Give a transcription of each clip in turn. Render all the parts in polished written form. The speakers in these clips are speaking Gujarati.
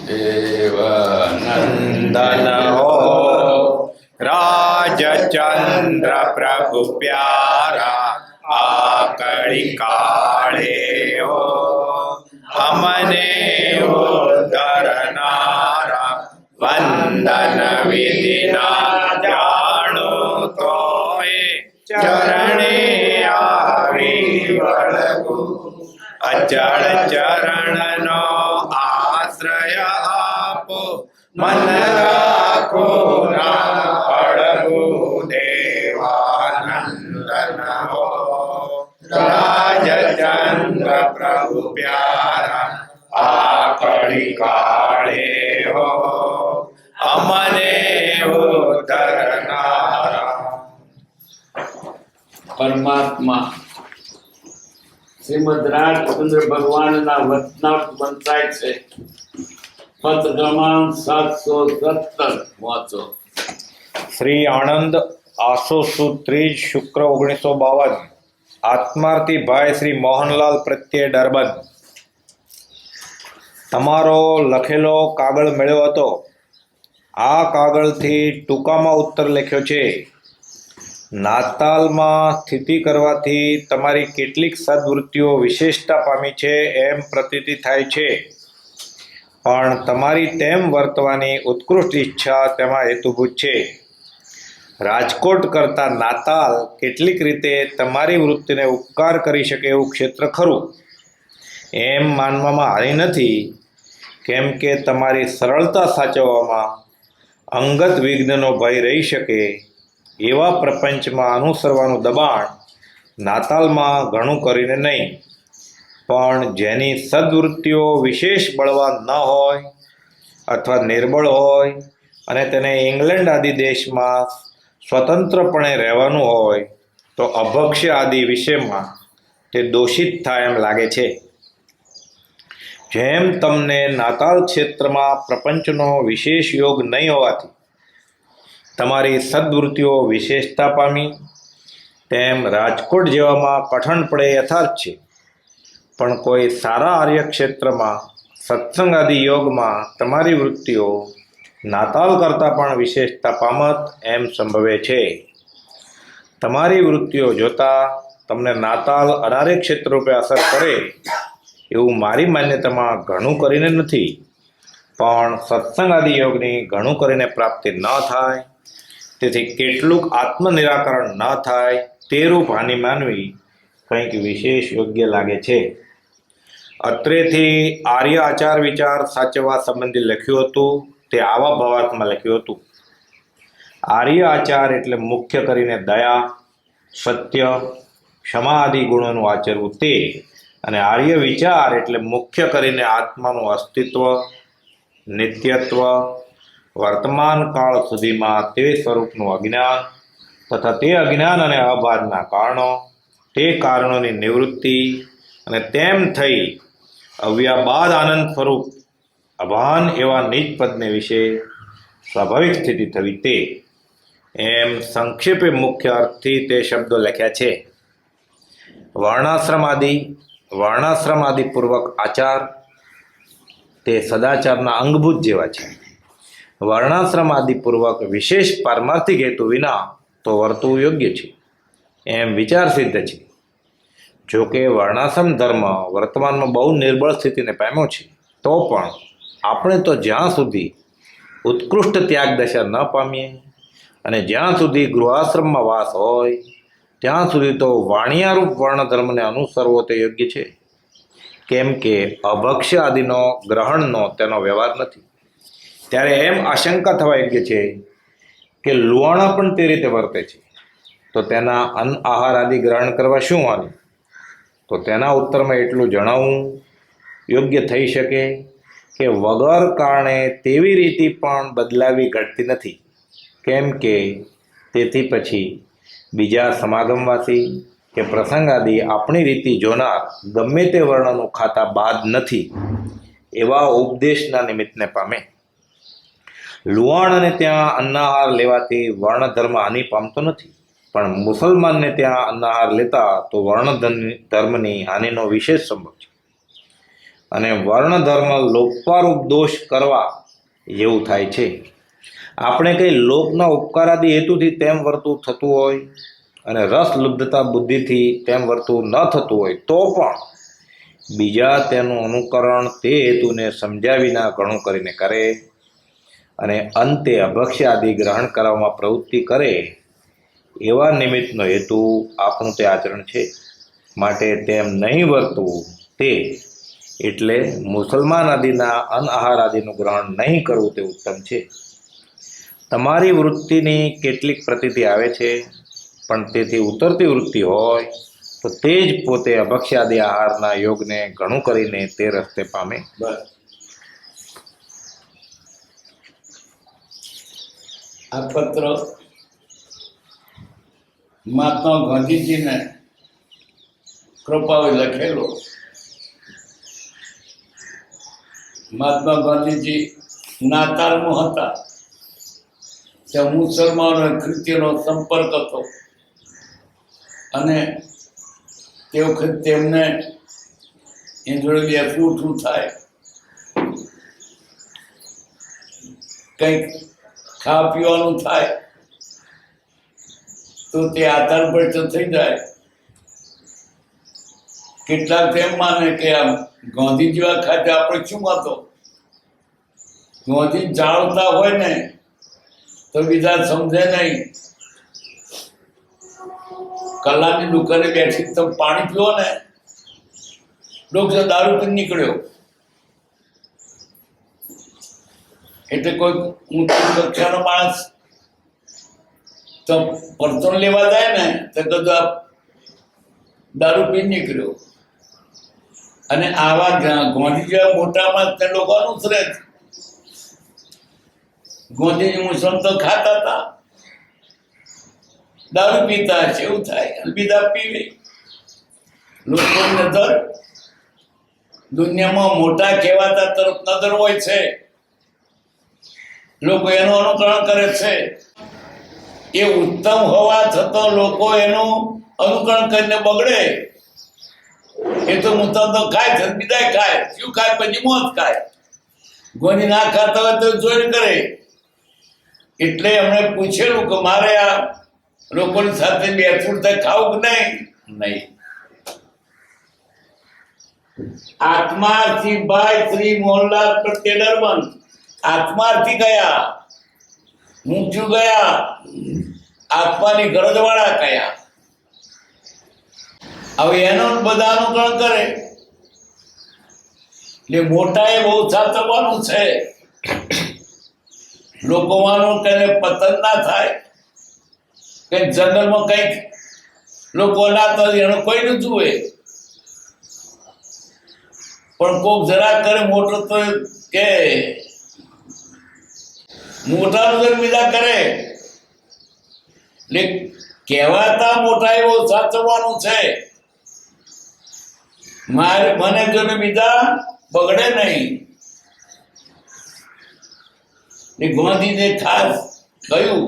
देव नंदन हो राजचंद्र प्रभु प्यारा आकड़ी काले हो हमने उद्धरनारा वंदन विधि ना जाणो तो चरणे आवी वळगू अचल चरण नो आश्रय आपो मन राखो ना अड़गो देवानंदन हो राजचंद्र प्रभु प्यारा आकड़ी काले हो अमने उद्धरनारा। પરમાત્મા શ્રીમદ રાજચંદ્ર ભગવાનના વચનાર્થ વંચાય છે. પત્ર ક્રમાંક 717 વાંચો. શ્રી આણંદ આસો સુદ ત્રીજ શુક્ર 1952 આત્માર્થી ભાઈ શ્રી મોહનલાલ પ્રત્યે ડરબંધ. તમારો લખેલો કાગળ મળ્યો હતો. આ કાગળથી ટૂંકામાં ઉત્તર લખ્યો છે. નાતાલમાં સ્થિતિ કરવાથી તમારી કેટલીક સદવૃત્તિઓ વિશેષતા પામી છે એમ પ્રતીતિ થાય છે, પણ તમારી તેમ વર્તવાની ઉત્કૃષ્ટ ઈચ્છા તેમાં હેતુભૂત છે. રાજકોટ કરતાં નાતાલ કેટલીક રીતે તમારી વૃત્તિને ઉપકાર કરી શકે એવું ક્ષેત્ર ખરું એમ માનવામાં હારી નથી, કેમ કે તમારી સરળતા સાચવવામાં અંગત વિઘ્નનો ભય રહી શકે એવા પ્રપંચમાં અનુસરવાનું દબાણ નાતાલમાં ઘણું કરીને નહીં, પણ જેની સદવૃત્તિઓ વિશેષ બળવાન ન હોય અથવા નિર્બળ હોય અને તેને ઇંગ્લેન્ડ આદિ દેશમાં સ્વતંત્રપણે રહેવાનું હોય તો અભક્ષ્ય આદિ વિષયમાં તે દોષિત થાય એમ લાગે છે. જેમ તમને નાતાલ ક્ષેત્રમાં પ્રપંચનો વિશેષ યોગ નહીં હોવાથી તમારી સદવૃત્તિઓ વિશેષતા પામી, તેમ રાજકોટ જેવામાં પઠણ પડે યથાર્થ છે, પણ કોઈ સારા આર્ય ક્ષેત્રમાં સત્સંગ આદિ યોગમાં તમારી વૃત્તિઓ નાતાલ કરતાં પણ વિશેષતા પામત એમ સંભવે છે. તમારી વૃત્તિઓ જોતાં તમને નાતાલ અનાર્ય ક્ષેત્ર રૂપે અસર કરે એવું મારી માન્યતામાં ઘણું કરીને નથી, પણ સત્સંગ આદિ યોગની ઘણું કરીને પ્રાપ્તિ ન થાય, તેથી કેટલુંક આત્મનિરાકરણ ન થાય તે રૂપ હાનિ માનવી કંઈક વિશેષ યોગ્ય લાગે છે. અત્રેથી આર્ય આચાર વિચાર સાચવવા સંબંધી લખ્યું હતું તે આવા ભાવાર્થમાં લખ્યું હતું. આર્ય આચાર એટલે મુખ્ય કરીને દયા, સત્ય, ક્ષમા આદિ ગુણોનું આચરવું તે, અને આર્ય વિચાર એટલે મુખ્ય કરીને આત્માનું અસ્તિત્વ, નિત્યત્વ, વર્તમાન કાળ સુધીમાં તે સ્વરૂપનું અજ્ઞાન તથા તે અજ્ઞાન અને અબાધના કારણો, તે કારણોની નિવૃત્તિ અને તેમ થઈ અવ્યાબાદ આનંદ સ્વરૂપ અભાન એવા નિજ પદને વિશે સ્વાભાવિક સ્થિતિ થવી તે, એમ સંક્ષેપે મુખ્ય અર્થથી તે શબ્દો લખ્યા છે. વર્ણાશ્રમ આદિ પૂર્વક આચાર તે સદાચારના અંગભૂત જેવા છે. વર્ણાશ્રમ આદિપૂર્વક વિશેષ પારમાર્થિક હેતુ વિના તો વર્તવું યોગ્ય છે એમ વિચાર સિદ્ધ છે. જોકે વર્ણાશ્રમ ધર્મ વર્તમાનમાં બહુ નિર્બળ સ્થિતિને પામ્યો છે, તો પણ આપણે તો જ્યાં સુધી ઉત્કૃષ્ટ ત્યાગ દશા ન પામીએ અને જ્યાં સુધી ગૃહાશ્રમમાં વાસ હોય ત્યાં સુધી તો વાણિયારૂપ વર્ણધર્મને અનુસરવો તે યોગ્ય છે, કેમ કે અભક્ષ્ય આદિનો ગ્રહણનો તેનો વ્યવહાર નથી. ત્યારે એમ આશંકા થવા યોગ્ય છે કે લુવાણા પણ તે રીતે વર્તે છે, તો તેના અન્ન આહાર આદિ ગ્રહણ કરવા શું હાનિ? તો તેના ઉત્તરમાં એટલું જણાવવું યોગ્ય થઈ શકે કે વગર કારણે તેવી રીતિ પણ બદલાવી ઘટતી નથી, કેમ કે તેથી પછી બીજા સમાગમવાસી કે પ્રસંગ આદિ આપણી રીતિ જોનાર ગમે તે વર્ણનું ખાતા બાદ નથી એવા ઉપદેશના નિમિત્તને પામે. લુવાણ અને ત્યાં અન્નાહાર લેવાથી વર્ણધર્મ હાનિ પામતો નથી, પણ મુસલમાનને ત્યાં અન્નાહાર લેતા તો વર્ણ ધર્મની હાનિનો વિશેષ સંભવ છે. અને વર્ણ ધર્મ લોપારૂપ દોષ કરવા જેવું થાય છે. આપણે કંઈ લોકના ઉપકારાદિ હેતુથી તેમ વર્તું થતું હોય અને રસ લુબ્ધતા બુદ્ધિથી તેમ વર્તું ન થતું હોય તો પણ બીજા તેનું અનુકરણ તે હેતુને સમજ્યા વિના ઘણું કરીને કરે અને અંતે અભક્ષ્ય આદિ ગ્રહણ કરવામાં પ્રવૃત્તિ કરે, એવા નિમિત્તનો હેતુ આપણું તે આચરણ છે. માટે તેમ નહીં વર્તવું તે એટલે મુસલમાન આદિના અન્ન આહાર આદિનું ગ્રહણ નહીં કરવું તે ઉત્તમ છે. તમારી વૃત્તિની કેટલીક પ્રતીતિ આવે છે, પણ તેથી ઉતરતી વૃત્તિ હોય તો તે જ પોતે અભક્ષ્યાદિ આહારના યોગને ઘણું કરીને તે રસ્તે પામે. બસ આ પત્ર મહાત્મા ગાંધીજીને કૃપાએ લખેલો. મહાત્મા ગાંધીજી નાતાલમાં હતા, ત્યાં મુસલમાનો અને ખ્રિસ્તીયનો સંપર્ક હતો અને તે વખત તેમને ઈંધણ બેસવું થાય, કંઈક ખાવા પીવાનું થાય તો તે આધાર પર થઈ જાય. કેટલાક એમ માને કે આમ ગાંધી જેવા ખાતે આપણે શું હતો, ગાંધી જાણતા હોય ને તો બીજા સમજે નહીં. કલાકની દુકાને બેઠી તો પાણી પીવો ને, ડોક્ટર દારૂ પીને નીકળ્યો એટલે કોઈ ઊંચી કક્ષાનો માણસ તો પરતોણ લેવા જાય ને તો કદાચ દારૂ પીને નીકળ્યો. અને આવા ગાંધી જેવા મોટામાં તે લોકો અનુસરે છે. ગાંધીજી મુસલમાન તો ખાતા હતા, દારૂ પીતા છે, એવું થાય. બીજા પીવે. લોકોની નજર દુનિયામાં મોટા કહેવાતા તરફ નજર હોય છે, લોકો એનું અનુકરણ કરે છે. એ ઉત્તમ હોવા છતાં લોકો એનું અનુકરણ કરીને બગડે. એ તો મુદ્દા તો ખાય છે, બીજા ખાય, શું ખાય, પછી મોત ખાય. ગોની ના ખાતા હોય તો જોઈ કરે. એટલે એમણે પૂછેલું કે મારે આ લોકોની સાથે બેસવું થાય, ખાવું કે નહીં. આત્માર્થી ભાઈ શ્રી મોહનલાલ પ્રત્યે ડરબંધ. આત્માર્થી ગયા, ઊંચું ગયા, આત્માની ગરજ વાળા કયા. હવે એનું બધા અનુકરણ કરે એટલે મોટા એ બહુ સાચવવાનું છે. લોકો માનું કે પતન ના થાય, કઈક જંગલમાં કઈક લોકો ના તો એનું કોઈ ન જુએ, પણ કોક જરાક કરે મોટો તો કે મોટા બીજા કરે. એટલે કહેવાતા મોટા એવો સાચવવાનું છે. મને જો બીજા બગડે નહીં. ગાંધીને ખાસ કહ્યું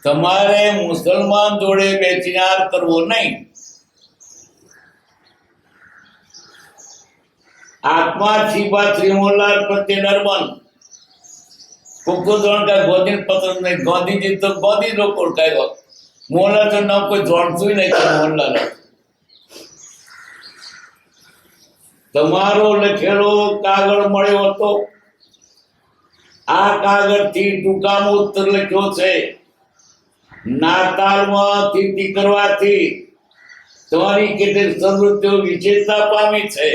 તમારે મુસલમાન જોડે બેચિનાર કરવો નહીં. આત્મા છીપા શ્રીમોહનલાલ પ્રત્યે નરબંધ. કોકો જોણ કાંઈ ગાંધી પસંદ નહીં. ગાંધીજી તો ગાંધી લોકો કાંઈ મોહનલાલ તો નામ કોઈ જોડતું નહીં. મોહનલાલ તમારો લખેલો કાગળ મળ્યો હતો. આ કાગળથી ટૂંકામાં ઉત્તર લખ્યો છે. નાતાલમાં તિથિ કરવાથી તમારી કેટલીક સમૃદ્ધિઓ વિશેષતા પામી છે.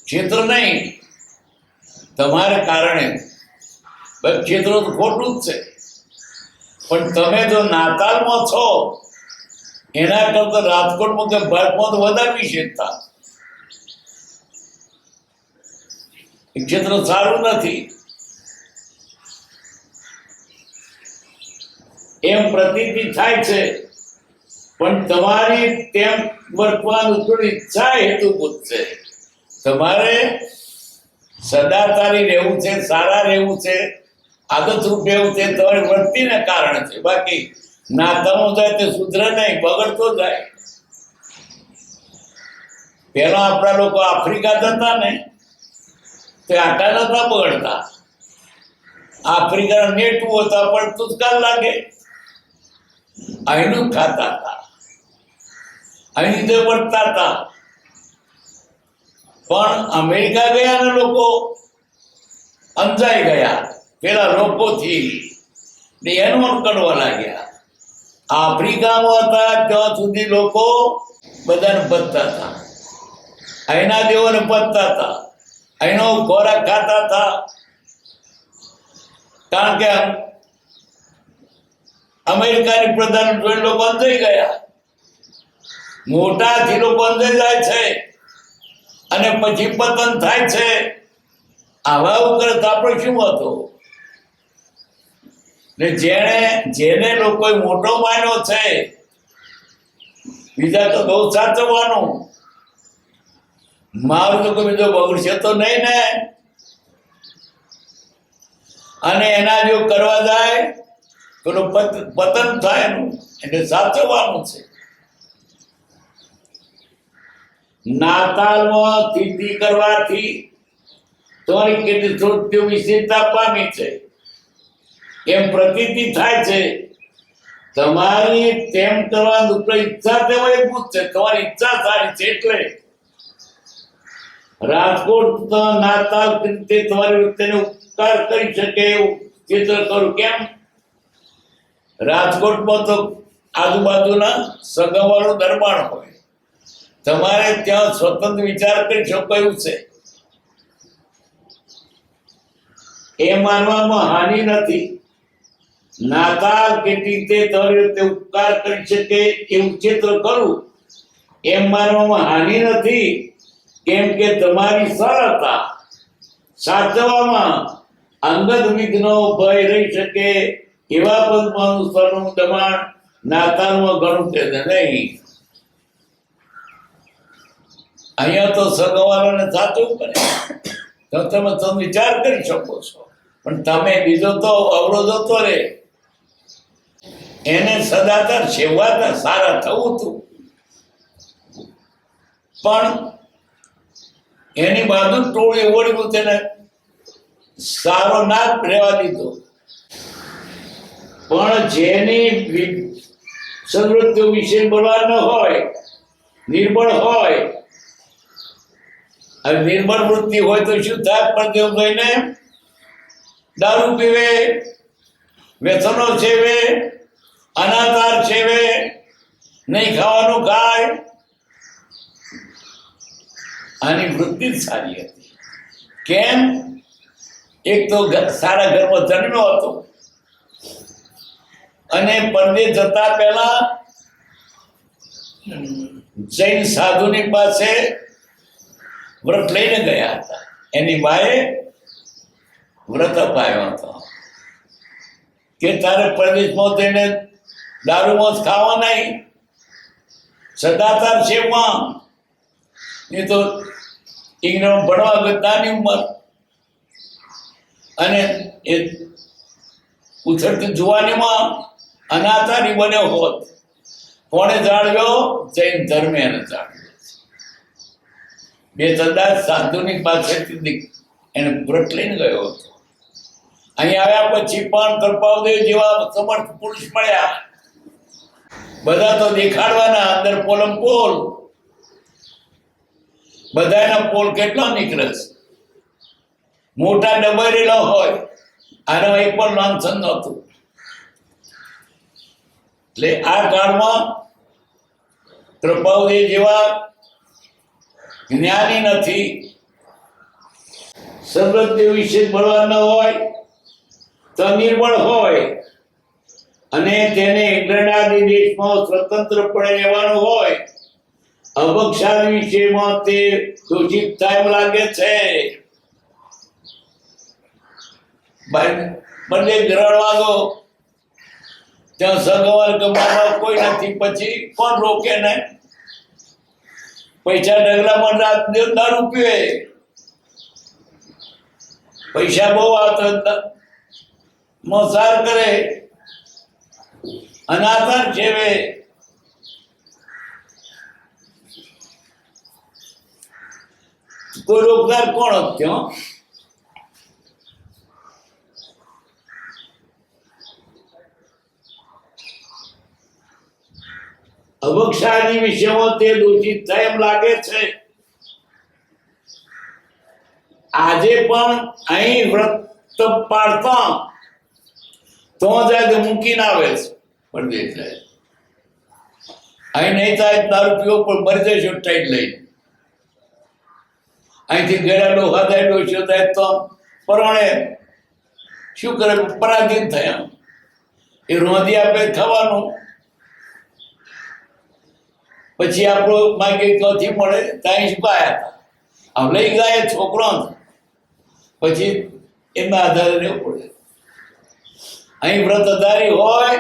ક્ષેત્ર નહીં, તમારે કારણે. ક્ષેત્ર તો ખોટું જ છે, પણ તમે જો નાતાલમાં છો એના કરતા રાજકોટમાં કે ભારતમાં તો વધારે વિશેષતા. ક્ષેત્ર સારું નથી એમ પ્રતીતિ થાય છે, પણ તમારી તેમ વર્તવાનું થોડી ઈચ્છા હેતુભૂત છે. તમારે સદાચારી રહેવું છે, સારા રહેવું છે, આદતરૂપ રહેવું છે. તમારી વૃત્તિને કારણે છે. બાકી નાતાનું જાય તે સુધરે નહીં, બગડતો જાય. પેલા આપણા લોકો આફ્રિકા જતા ને તે આટા નતા બગડતા. આફ્રિકા નેટવું હતા પણ તુત્કાળ લાગે, અહીંનું ખાતા હતા, અહીં રીતે વર્તતા હતા. પણ અમેરિકા ગયા ને લોકો અંજાઈ ગયા પેલા લોકોથી ને એનું કરવા લાગ્યા. આફ્રિકામાં હતા ત્યાં સુધી લોકો બધાને પતતા હતા, અહીંના દેવોને પતતા હતા, અહીંનો ખોરાક ખાતા હતા. કારણ કે અમેરિકાની પ્રધાન જોઈ લોકો અંજાઈ ગયા. મોટાથી લોકો અંજાઈ જાય છે અને પછી પતન થાય છે. આવા ઉપર આપણે શું હતું ને જેને લોકોએ મોટો માન્યો છે બીજા તો બહુ સાચવવાનું. મારું તો કોઈ બીજો બગડશે તો નહીં ને. અને એના જો કરવા જાય પેલો પતન થાય એનું, એટલે સાચવવાનું છે. નાતાલમાં તિથિ કરવાથી તમારી કેટલી સૃષ્ટિ વિશેષતા પામી છે એમ પ્રતીતિ થાય છે. તમારી તેમ કરવાનું ઈચ્છા તેમાં એકભૂત છે, તમારી ઈચ્છા સારી છે. એટલે રાજકોટ નાતાલ તે તમારી વ્યક્તિને ઉપકાર કરી શકે એવું ચિત્ર કરું. કેમ? રાજકોટમાં તો આજુબાજુના સગાવાળું દરબાર હોય, તમારે ત્યાં સ્વતંત્ર વિચાર કરી શકો એવું છે. એ માનવામાં હાનિ નથી. નાતાલ કેટલી તે તમારી રીતે ઉપકાર કરી શકે એવું ચિત્ર કરું એમ માનવામાં હાનિ નથી. કેમ કે તમારી સરળતા સાચવવામાં અંગત વિઘ્નો ભય રહી શકે એવા પદ્માનુસારનું દબાણ નાતાલમાં ઘણું છે નહીં. અહીંયા તો સગવાળાને સાચવું પડે તો તમે વિચાર કરી શકો છો. પણ તમે બીજો તો અવરોધો તો રે એને સદાચાર સેવાતા સારા થવું હતું, પણ એની બાજુ ટોળી ઓળ્યું તેને સારો ના રહેવા દીધો. પણ જેની સદવૃત્તિઓ વિશે બોલવા ન હોય, નિર્બળ હોય, હવે નિર્બળ વૃત્તિ હોય તો શું થાય? પણ તેવું કહીને દારૂ પીવે, વ્યસનો સેવે, અનાચાર સેવે, નહીં ખાવાનું ખાય. આની વૃત્તિ જ સારી હતી. કેમ? એક તો સારા ઘરમાં જન્મ્યો હતો અને પરદેશ જતા પહેલા જૈન સાધુની પાસે વ્રત લઈને ગયા હતા. એની બાએ વ્રત અપાયો હતો કે તારે પ્રદેશમાં થઈને દારૂમાં ખાવા નહીં, સદાચાર સેવમાં. એ તો ઇંગ્લેન્ડ ભણવા ગતાની ઉંમર અને એ ઉછળતી જુવાનીમાં અનાચારી બન્યો હોત. કોણે જાળવ્યો? જૈન ધર્મે એને જાળવ્યો. બે સદાચ સાધુની પાસેથી એને વ્રત લઈને ગયો હતો. અહીં આવ્યા પછી પણ કૃપાદેવ જેવા સમર્થ પુરુષ મળ્યા. બધા તો દેખાડવાના, અંદર પોલમ પોલ. બધાના પોલ કેટલા નીકળે છે, મોટા ડબરેલા હોય. આનો એક પણ લાંછન નહોતું. એટલે આ કાળમાં કૃપાદેવ જેવા જ્ઞાની નથી, સદવૃત્તિ વિશે ભણવા ન હોય તો નિર્બળ હોય અને તેને ઇંગ્લેન્ડ આદિ દેશમાં સ્વતંત્રપણે રહેવાનું હોય. અભક્ષાદ વિશેમાં તે દૂષિત ટાઈમ લાગે છે. બંને ગ્રહણ વાગો ત્યાં સગવર કમાવા કોઈ નથી, પછી કોણ રોકે ને? પૈસા ઢગલામાં રાત દારૂ પીવે, પૈસા બહુ આવતા મોસાર કરે, અનાચાર સેવે. કોઈ રોકનાર કોણ હતો? અભક્ષાની વિષયમાં તે દોષિત થાય એમ લાગે છે. આજે પણ અહીં વ્રત પાડતા તો જાય મૂકીને આવે છે પંડિત સાહેબ. અહીં નહીં થાય દારૂ પીવો પણ મરી જશો ટાઈટ લઈને. અહીંથી ગળા ડોહા થાય ડોસ્યો થાય તો પરણે શું કરે? પરાધીન થયા. એ રોંધી આપે થવાનું. પછી આપણો માગે ક્યાંથી મળે? ત્યાં છુપાયા હતા. આમ લઈ ગયા છોકરો, પછી એમના આધારે રહેવું પડે. અહીં વ્રત અધારી હોય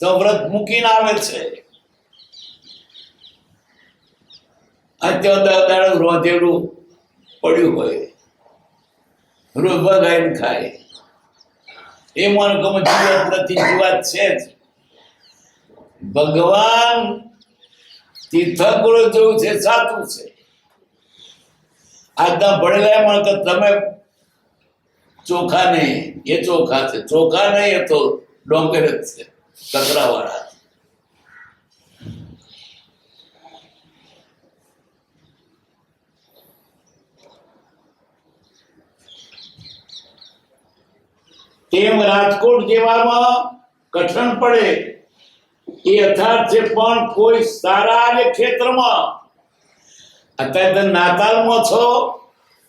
તો વ્રત મૂકીને આવે છે. અત્યારે રોધેલું પડ્યું હોય, રોજ બગાઈને ખાય. એ મને ગમે જીવાત નથી, જીવાત છે જ. ભગવાન તીર્થંકરો જેવું છે, સાચું છે. આજના ભણેલા મને કે તમે ચોખા નહીં, એ ચોખા છે. ચોખા નહીં, એ તો ડોંગર જ છે, કચરાવાળા. તેમ રાજકોટ જેવામાં કઠણ પડે એ યથાર્થ છે. પણ કોઈ સારા ક્ષેત્રમાં, અત્યારે તમે નાતાલમાં છો,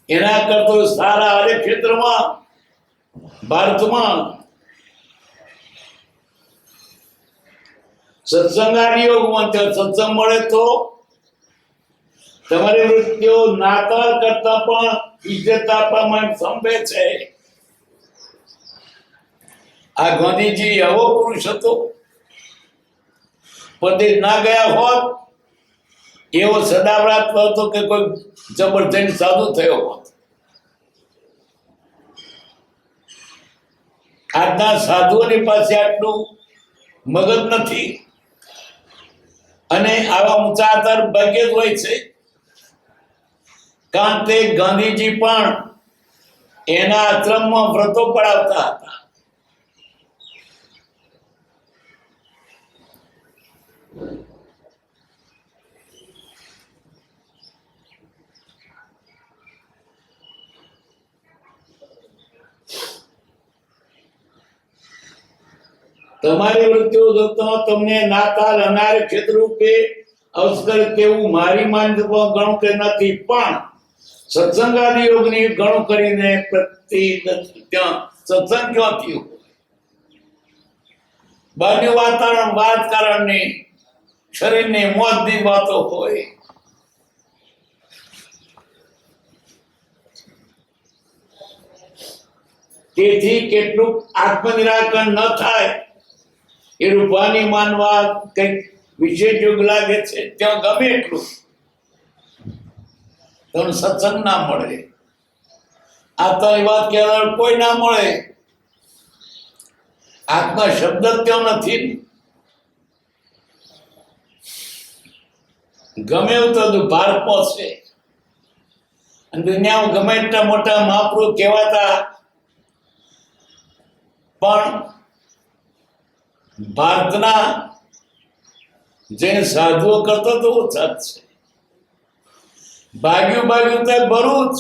એના કરતો સારા ક્ષેત્રમાં ભારતમાં સત્સંગાની યોગમાં સત્સંગ મળે તો તમારી વૃત્તિઓ નાતાલ કરતા પણ ઇજ્જત આપવામાં સંભે છે. આ ગાંધીજી એવો પુરુષ હતો, પરદેશ ના ગયા હોત એવો સદાવ્રત હતો કે કોઈ જબરજસ્ત સાધુ થયો હોત. આજના સાધુઓની પાસે આટલું મગજ નથી, અને આવા ઊંચા આધાર ભાગ્ય જ હોય છે. કારણ કે ગાંધીજી પણ એના આશ્રમમાં વ્રતો પડાવતા હતા. તમારી વૃત્તિઓ જોતા તમને નાતાલ અનાર્ય ક્ષેત્ર રૂપે અવસર કેવું મારી માન્યતામાં ઘણું કે નથી, પણ સત્સંગાદી યોગની ઘણું કરીને ત્યાં સત્સંગ ક્યાંથી હોય? બહારનું વાતાવરણ રાજકારણની, શરીરની મોજની વાતો હોય. તેથી કેટલું આત્મનિરાકરણ ન થાય એ રૂપાની માનવા કઈક વિશેષ યોગ લાગે છે. ત્યાં ગમે એટલું તમને સત્સંગ ના મળે. આ તો એ વાત કે કોઈ ના મળે. આત્મા શબ્દ ત્યાં નથી. ગમે એવું તો ભાર પહોંચે. અને દુનિયામાં ગમે એટલા મોટા મહાપુરુષ કહેવાતા પણ ભારતના જે સાધુઓ કરતો તો ઓછા જ છે. ભાગ્યું તો ભરૂચ,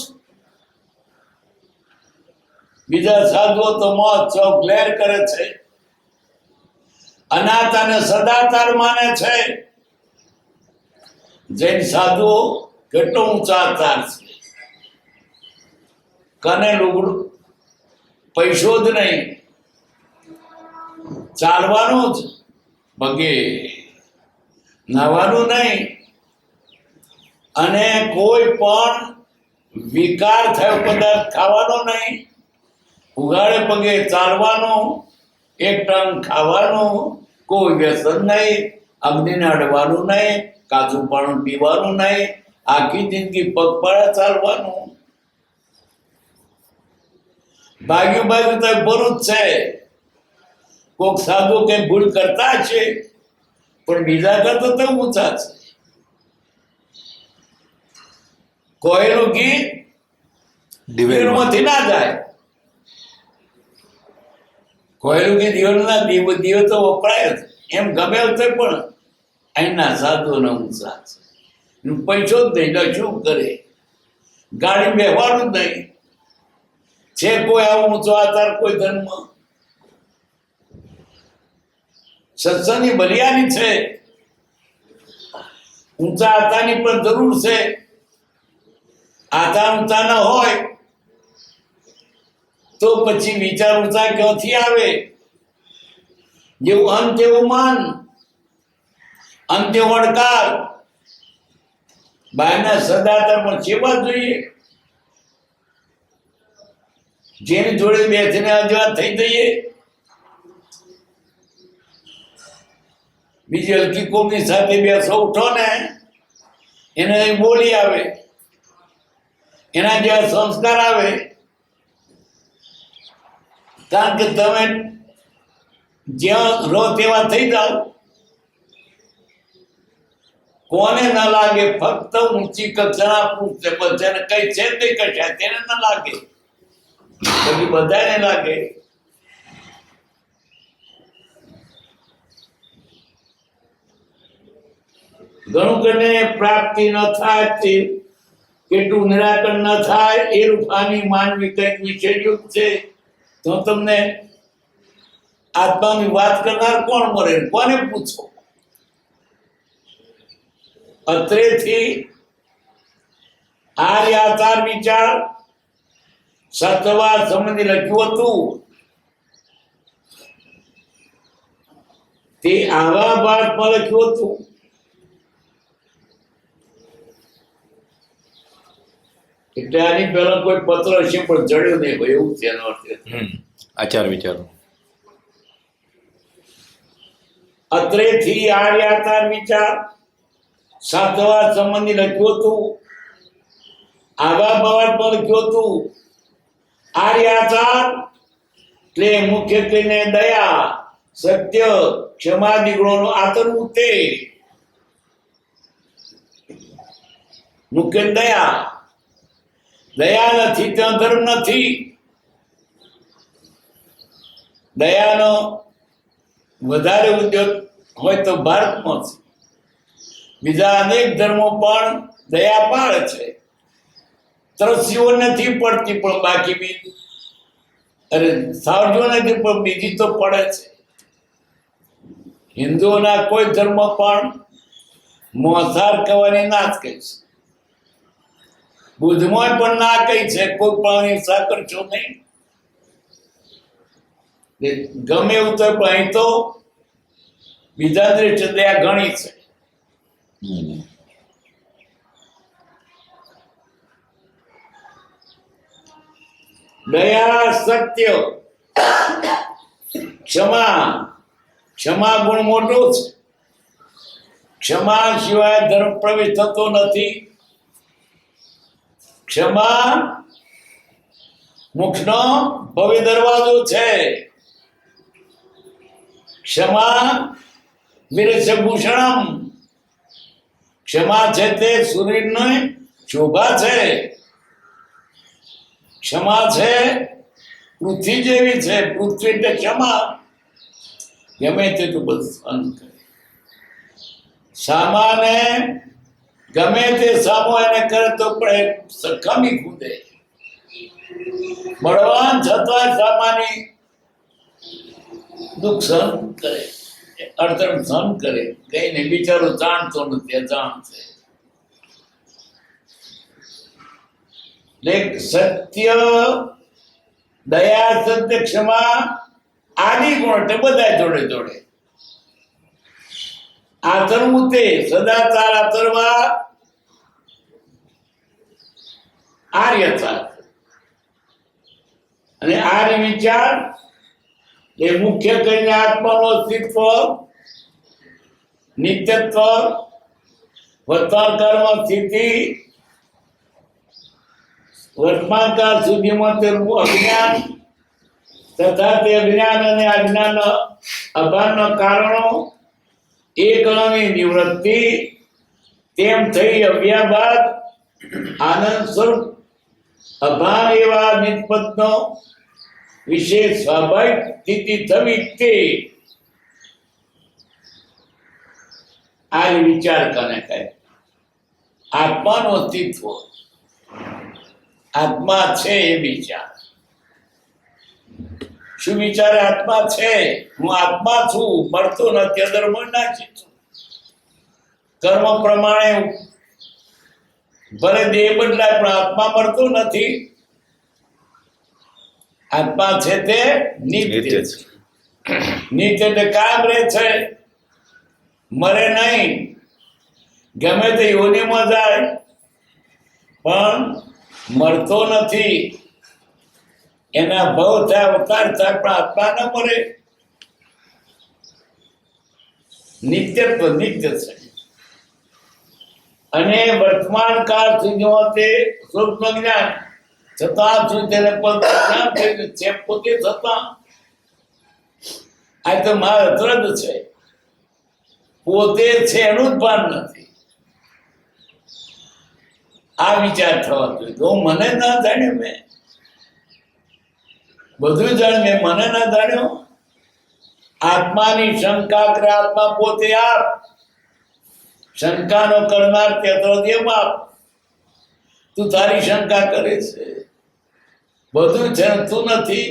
બીજા સાધુઓ તો મોજ ચોક લહેર કરે છે. અનાથ અને સદાચાર માને છે. જૈન સાધુઓ કેટલો ઊંચા તાર છે. કને લુગડું, પૈસો જ નહીં, ચાલવાનું જ પગે, નાવાનું નહીં. અને કોઈ પણ વિકાર થયો પદાર્થ ખાવાનો નહીં. ઉઘાડે પગે ચાલવાનું, એક ટન ખાવાનું, કોઈ વ્યસન નહીં, અગ્નિને અડવાનું નહીં, કાચું પાણી પીવાનું નહીં, આખી જિંદગી પગપાળા ચાલવાનું. ભાગ્યું તો ભરું જ છે. કોક સાધુ કઈ ભૂલ કરતા છે, પણ બીજા કરતા તો ઊંચા છે. કોઈનું ગીત દિવેલમાંથી ના જાય. કોયલું કે દિવેલના દીવ તો વપરાય જ, એમ ગમે તો પણ અહીંના સાધુઓના ઊંચા છે. પૈસો જ નહીં તો શું કરે? ગાડી વ્યવહારનું જ નહીં. છે કોઈ આવો ઊંચો આધાર કોઈ ધર્મ? સત્સંગની બલિયાની છે, ઊંચા આધારની પણ જરૂર છે. આધાર ઊંચા ન હોય તો પછી વિચાર ઊંચા ક્યાંથી આવે? જેવું અંત એવું માન, અંત્ય વડકાર. બહારના સદાચારમાં સેવા જોઈએ. જેની જોડે બેસીને અજવા થઈ જઈએ, બીજી હલકી કોમની સાથે બેસો ઉઠો ને એને બોલી આવે, એના જેવા સંસ્કાર આવે. કારણ કે તમે જ્યાં રહો તેવા થઈ જાઓ. કોને ન લાગે? ફક્ત ઊંચી કક્ષાના પુરુષ છે, બધાને કઈ છે તે કશા તેને ન લાગે, પછી બધાને લાગે. ઘણું કરીને પ્રાપ્તિ ન થાય તે કેટલું નિરાકરણ ન થાય એ રૂપાની માનવી કઈક વિષયયુક્ત છે. તો તમને આત્માની વાત કરનાર કોણ મળે? કોને પૂછો? અત્રેથી આર્યાતાર વિચાર સત્યવાદ સંબંધી લખ્યું હતું. તે આવા ભાગમાં લખ્યું હતું. એટલે આની પહેલા કોઈ પત્ર હશે પણ જડ્યો નહીં હોય એવું છે એનો અર્થ. આચાર વિચારો અત્રેથી આર્યાતાર વિચાર સત્યવાદ સંબંધી લખ્યું હતું. આવા ભાવ પર લખ્યું હતું. આર્યાચાર એટલે મુખ્ય કરીને દયા, સત્ય, ક્ષમાદિ ગુણોનું આચરવું. તે મુખ્ય દયા. દયા નથી ત્યાં ધર્મ નથી. દયાનો વધારે ઉદ્યોગ હોય તો ભારતમાં છે. બીજા અનેક ધર્મો પણ દયા પાળે છે. ત્રસ્યો નથી પડતી પણ બાકી બી સાવજો નથી પણ બીજી તો પડે છે. હિન્દુઓના કોઈ ધર્મ પણ મોસાર કહેવાની ના જ કહી છે. બુદ્ધમાં પણ ના કહી છે કોઈ પણ હિંસા કરશો નહીં. ગમે એવું તો પણ અહીં તો બીજા દ્રષ્ટિએ દયા ઘણી છે. દયા, સત્ય, ક્ષમા ગુણ મોટો છે. ક્ષમા સિવાય ધર્મ પ્રવેશ થતો નથી. ક્ષમા મોક્ષનો ભવ્ય દરવાજો છે. ક્ષમા વિરસભૂષણમ. ક્ષમા છે તે સૂર્યની શોભા છે. ક્ષમા છે પૃથ્વી જેવી છે. પૃથ્વી એટલે ક્ષમા. ગમે તેટલું બધું સહન કરે. સામાને ગમે તે સામો એને કરે તો પણ ખમી કૂદે. બળવાન છતાં સામાની દુઃખ સહન કરે, અડધણ સહન કરે. કઈને બિચારો જાણતો નથી, અજાણ છે. સત્ય, દયા, સત્ય, ક્ષમા આદિ ગુણ એટલે બધા જોડે જોડે આચરવું. તે સદાચાર આચરવા આર્યચાર. અને આર્ય વિચાર એ મુખ્ય કરીને આત્માનું અસ્તિત્વ, નિત્યત્વ, વર્તમાન કાળમાં સ્થિતિ, વર્તમાન કાળ સુધીમાં તેનું અજ્ઞાન તથા તે અજ્ઞાન અને અજ્ઞાનના અભાવના કારણો એકલાની નિવૃત્તિ, તેમ થઈ અવ્યા બાદ આનંદ સ્વરૂપ અભાન એવા નિષ્પદનો વિશેષ સ્વાભાવિક સ્થિતિ થવી તે આ વિચાર કને કહે. આત્માનું અસ્તિત્વ, આત્મા છે એ વિચાર. શું વિચારે? આત્મા છે, હું આત્મા છું, મળતો નથી, અધર્મ નાખી છું. કર્મ પ્રમાણે ભલે દેહ બદલાય પણ આત્મા મળતો નથી. આત્મા છે તે નિત્ય છે. નિત્ય એટલે કાયમ રહે છે, મરે નહીં. ગમે તે યોનિમાં જાય પણ મરતો નથી. એના ભવ થાય, અવતાર થાય, પણ આત્મા ન મરે. નિત્યત્વ નિત્ય છે. અને વર્તમાન કાળ સુધીમાં તે સૂક્ષ્મ જ્ઞાન છતાં શું તેને જ્ઞાન થયું છે પોતે છતાં આ તો મારા અદ્રદ છે, પોતે છે એનું જ ભાન નથી. આ વિચાર થવા જોઈએ. તો મને ના જાણ્યું, મેં બધું જાણ્યું, મેં મને ના જાણ્યો. આત્માની શંકા કરે, આત્મા પોતે આપ. શંકાનો કરનાર તે તો દેવ બાપ. તું તારી શંકા કરે છે, બધું છે તું નથી.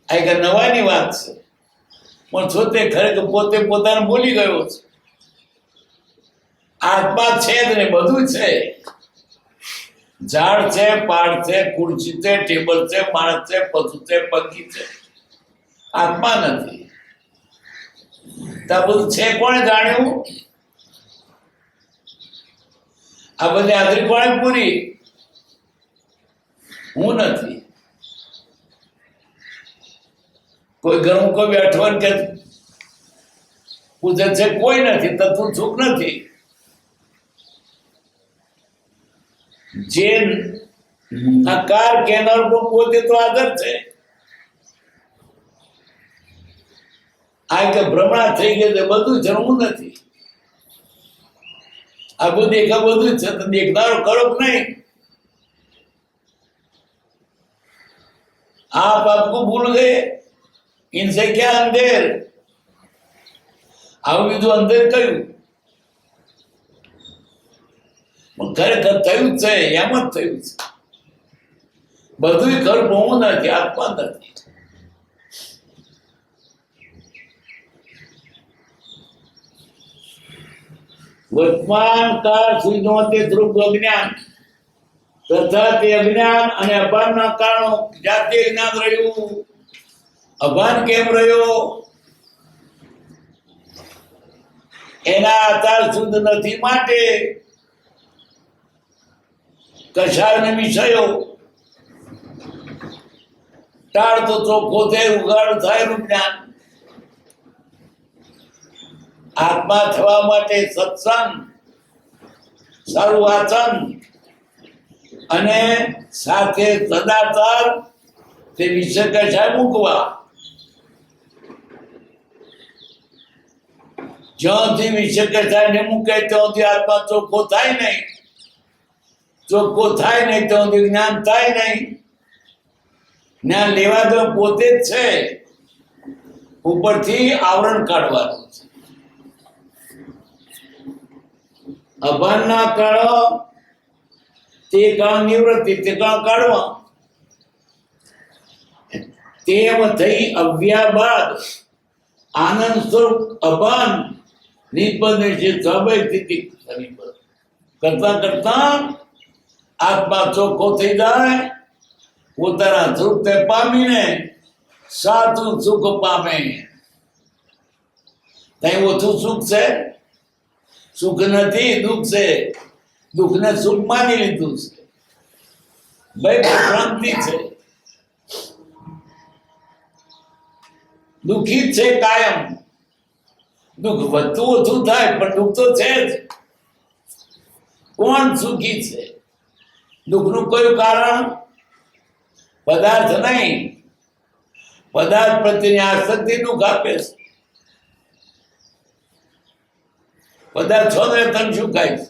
આ એક નવાની વાત છે, પણ છોતે ખરેખર પોતે પોતાને ભૂલી ગયો છે. આત્મા છે જ ને, બધું છે. ઝાડ છે, પાડ છે, ખુરશી છે, ટેબલ છે, માણસ છે, પશુ છે, પંખી છે. આત્મા નથી. તો બધું છે કોણે જાણ્યું? આ બધી હાજરી કોણે પૂરી? હું નથી. કોઈ ઘણું કોઈ બેઠો કે પૂછે છે, કોઈ નથી તો તું સુખ નથી. જે નકાર કેનાર પોતે તો આદર છે. આ કે ભ્રમણા થઈ ગઈ છે, બધું છે, હું નથી. આ બધું દેખા, બધું છે તો દેખનારો કરો કે નહીં? आप आपको भूल गए, इनसे क्या अंधेर? આવું બીજું અંધેર કયું? ખરેખર થયું છે, એમ જ થયું છે. બધું ખર હું નથી, આત્મા નથી. વર્તમાન કાળ સુધીનો તે ધ્રુવ અજ્ઞાન તથા તે અજ્ઞાન અને અભાનના કારણો જાતે જ્ઞાન રહ્યું. અભાન કેમ રહ્યો? એના આધાર શુદ્ધ નથી, માટે કશાયને વિષયો ટાળ તો ચોખ્ખો થાય, ઉગાડ થાય નું જ્ઞાન. આત્મા થવા માટે સત્સંગ, સારું વાચન અને સાથે સદાચાર તે વિષય કશાય મૂકવા. જ્યાંથી વિષય કશાય ને મૂકે ત્યાંથી આત્મા ચોખ્ખો થાય નહીં. ચોખ્ખો થાય નહીં ત્યાંથી જ્ઞાન થાય નહીં. જ્ઞાન લેવા તો પોતે જ છે, ઉપરથી આવરણ કાઢવાનું છે. અભાનના કાળો તે કાળ નિવૃત્તિ, તે કાળ કાઢવા. તેમ થઈ અવ્યા બાદ આનંદ સ્વરૂપ અભાન નિપદ છે સ્વાભાવિક સ્થિતિ કરતા કરતા આત્મા ચોખ્ખો થઈ જાય, પોતાના સુખ પામીને સાચું સુખ પામે. ત્યાં ઓછું સુખ છે? સુખ નથી, દુઃખ છે. દુઃખને સુખ માની લીધું છે. ભાઈ ભ્રાંતિ છે. દુઃખી જ છે કાયમ. દુઃખ વધતું ઓછું થાય પણ દુઃખ તો છે જ. કોણ સુખી છે? દુઃખનું કયું કારણ? પદાર્થ નહીં. પદાર્થ પ્રત્યેની આસક્તિ દુઃખ આપે છે. પદાર્થ છો ને તને શું ખાય છે?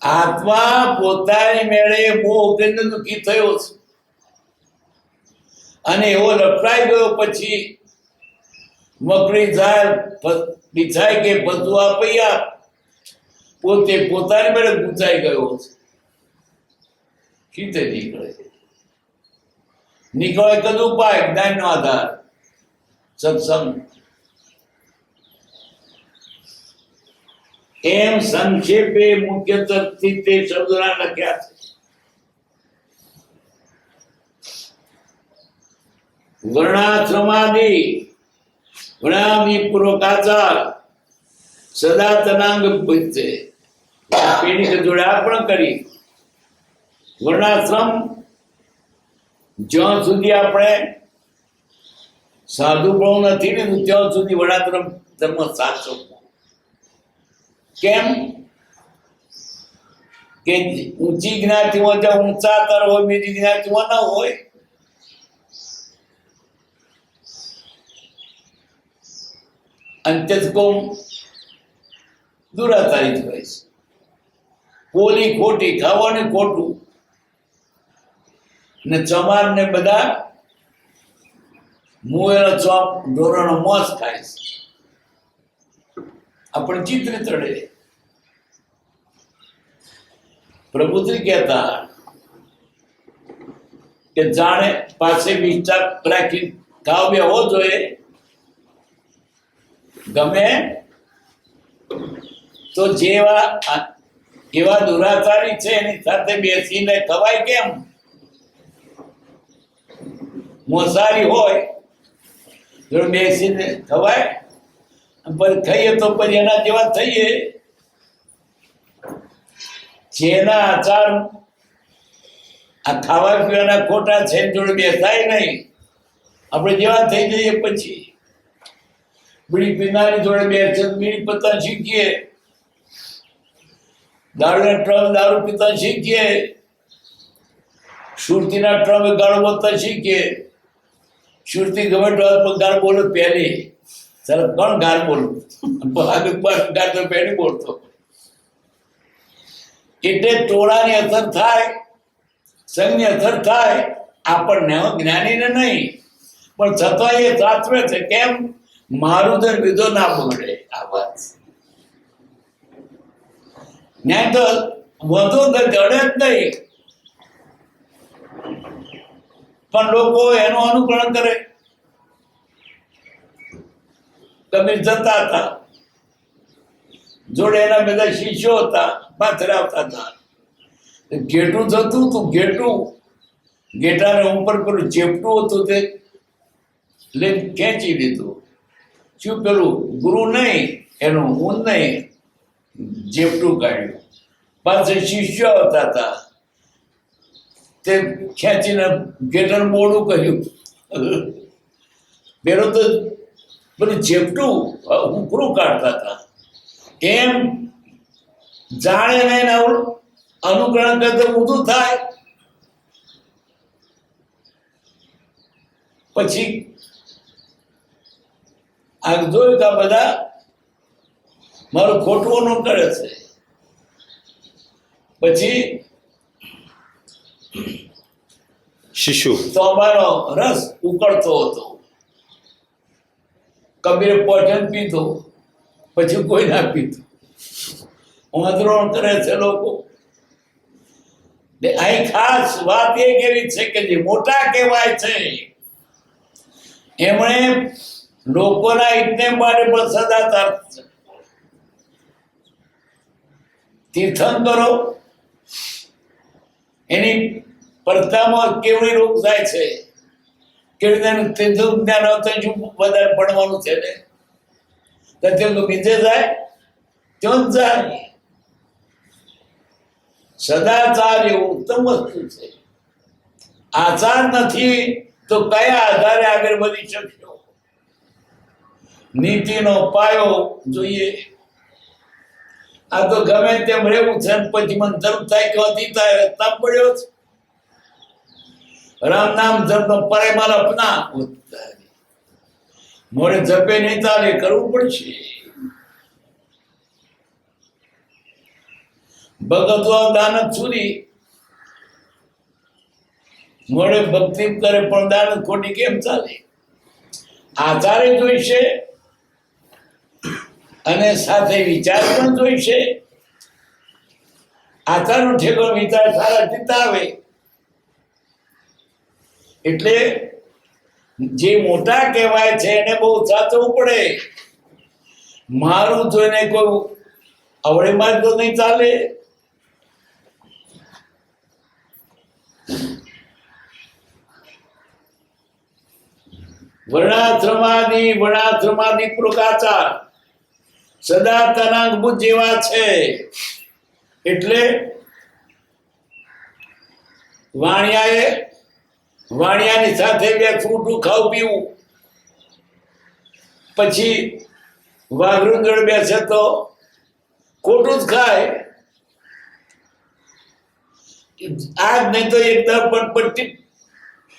આત્મા પોતાની મેળે મોહ કરીને દુઃખી થયો છે અને એવો લપડાઈ ગયો પછી મકડી જાય બિછાય કે બધું આપૈયા પોતે પોતાની મેળે ગુંચાઈ ગયો છે. કીતે નીકળે કદું ઉપાય જ્ઞાનનો આધાર સત્સંગ. એમ સંક્ષેપે મુખ્ય તરફથી તે શબ્દોના લખ્યા છે. વર્ણાશ્રમાદિ ગુણામી પૂર્વકાચાર સદા તનાંગ ભજતે. પેઢી જોડે આ પણ કરી વર્ણાશ્રમ જ્યાં સુધી આપણે સાધુ પણ નથી લીધું ત્યાં સુધી વર્ણાશ્રમ ધર્મ સાચો. કેમ કે ઊંચી જ્ઞાતિમાં જ્યાં ઊંચા તર હોય બીજી જ્ઞાતિમાં ન હોય. અંત્યકોમ દુરાતારી જ હોય છે. પોલી ખોટી ખાવાની ખોટું ને ચમાર ને બધા મુવેલા ચોપ ઢોરનો મોસ ખાય છે. આપણે ચિત્ર ચડે. પ્રભુશ્રી કહેતા કે જાણે પાસે વિચાર રાખી ખાવ બેહો જોઈએ. ગમે તો જેવા એવા દુરાચારી છે એની સાથે બેસીને ખવાય કેમ? મોસારી હોય જો બેસીને ખવાય પછી ખાઈએ તો પછી એના જેવા થઈએ. જેના આચાર આ ખાવા પીવાના ખોટા છે જોડે બેસાય નહીં. આપણે જેવા થઈ જઈએ પછી બીડી પીનારી જોડે બેસે બીડી પીતા શીખીએ. દારૂના ટ્રમ દારૂ પીતા શીખીએ. સુરતીના ટ્રમે ગાળો બોલતા શીખીએ. સુરતી ગમે ગાળ બોલો પહેલી સર કોણ ગાળ બોલું ગાળ તો પહેલી બોલતો. એટલે ટોળાની અસર થાય, સંઘની અસર થાય આપણને, જ્ઞાનીને નહીં. પણ છતાં એ સાચવે છે. કેમ? મારું દર વિધો ના બગડે. આ વાત ન્યાય તો વધુ જડે જ નહીં. પણ લોકો એનું અનુકરણ કરે. કબીર જતા હતા, જોડે એના બધા શિષ્યો હતા, પાથરે આવતા હતા. ઘેટું જતું હતું, ઘેટાને ઉપર પેલું ચેપટું હતું તે લઈને ખેંચી લીધું. શું પેલું ગુરુ નહીં એનું હું નહીં, ચેપટું કાઢ્યું. પાસે શિષ્યો આવતા હતા, તે ખેંચીને ઘેટાનું બોડું કહ્યું. પેલું તો પેલું ચેપટું ઉપરું કાઢતા હતા. એમ જાણે નહીં અનુકરણ કરતા ઊંધું થાય. પછી આ જોયું કે બધા મારું ખોટવું ન કરે છે. પછી શિશુ તો અમારો રસ ઉકળતો હતો. કબીરે પોઠન પીધો, પછી કોઈ ના પીધું. આંદોલન કરે છે લોકો. અહીં ખાસ વાત એ કેવી છે કે જે મોટા કહેવાય છે એમણે લોકોના હિતને માટે પણ સદાચાર છે. તીર્થંકરો એની પડતામાં કેવડી રોગ થાય છે. કેવી રીતે તીર્થનું જ્ઞાન આવતા શું વધારે ભણવાનું છે ને? તો બીજે જાય ત્યાં જ જાય. સદાચાર એ ઉત્તમ વસ્તુ છે. આચાર નથી તો કયા આધારે આગળ વધી શકશો? નીતિનો પાયો જોઈએ. આ તો ગમે તેમ રહેવું છે, પછી મને ધર્મ થાય કે અતિ થાય રસ્તા પડ્યો છે. રામ નામ ધર્મ પરેમાલ અપના મોડે જપે નહીં ચાલે, કરવું પડશે. ભગતો દાન જ સુધી મળે ભક્તિ કરે પણ દાન જ ખોટી કેમ ચાલે? આચારે જોઈશે અને સાથે વિચાર પણ જોઈશે. આચારનો ઠેકો વિચાર સારા ચિત્ત આવે એટલે જે મોટા કહેવાય છે એને બહુ સાચવવું પડે. મારું જોઈને કોઈ અવળેમાં તો નહીં ચાલે. વર્ણાશ્રમાદિ પૂર્વકાચાર સદા તનાંગભૂત જેવા છે એટલે વાણિયાની સાથે બે છૂટું ખાવું પીવું, પછી વાઘરું જોડે બેસે તો ખોટું જ ખાય. આજ નહીં તો એકદમ પટપટી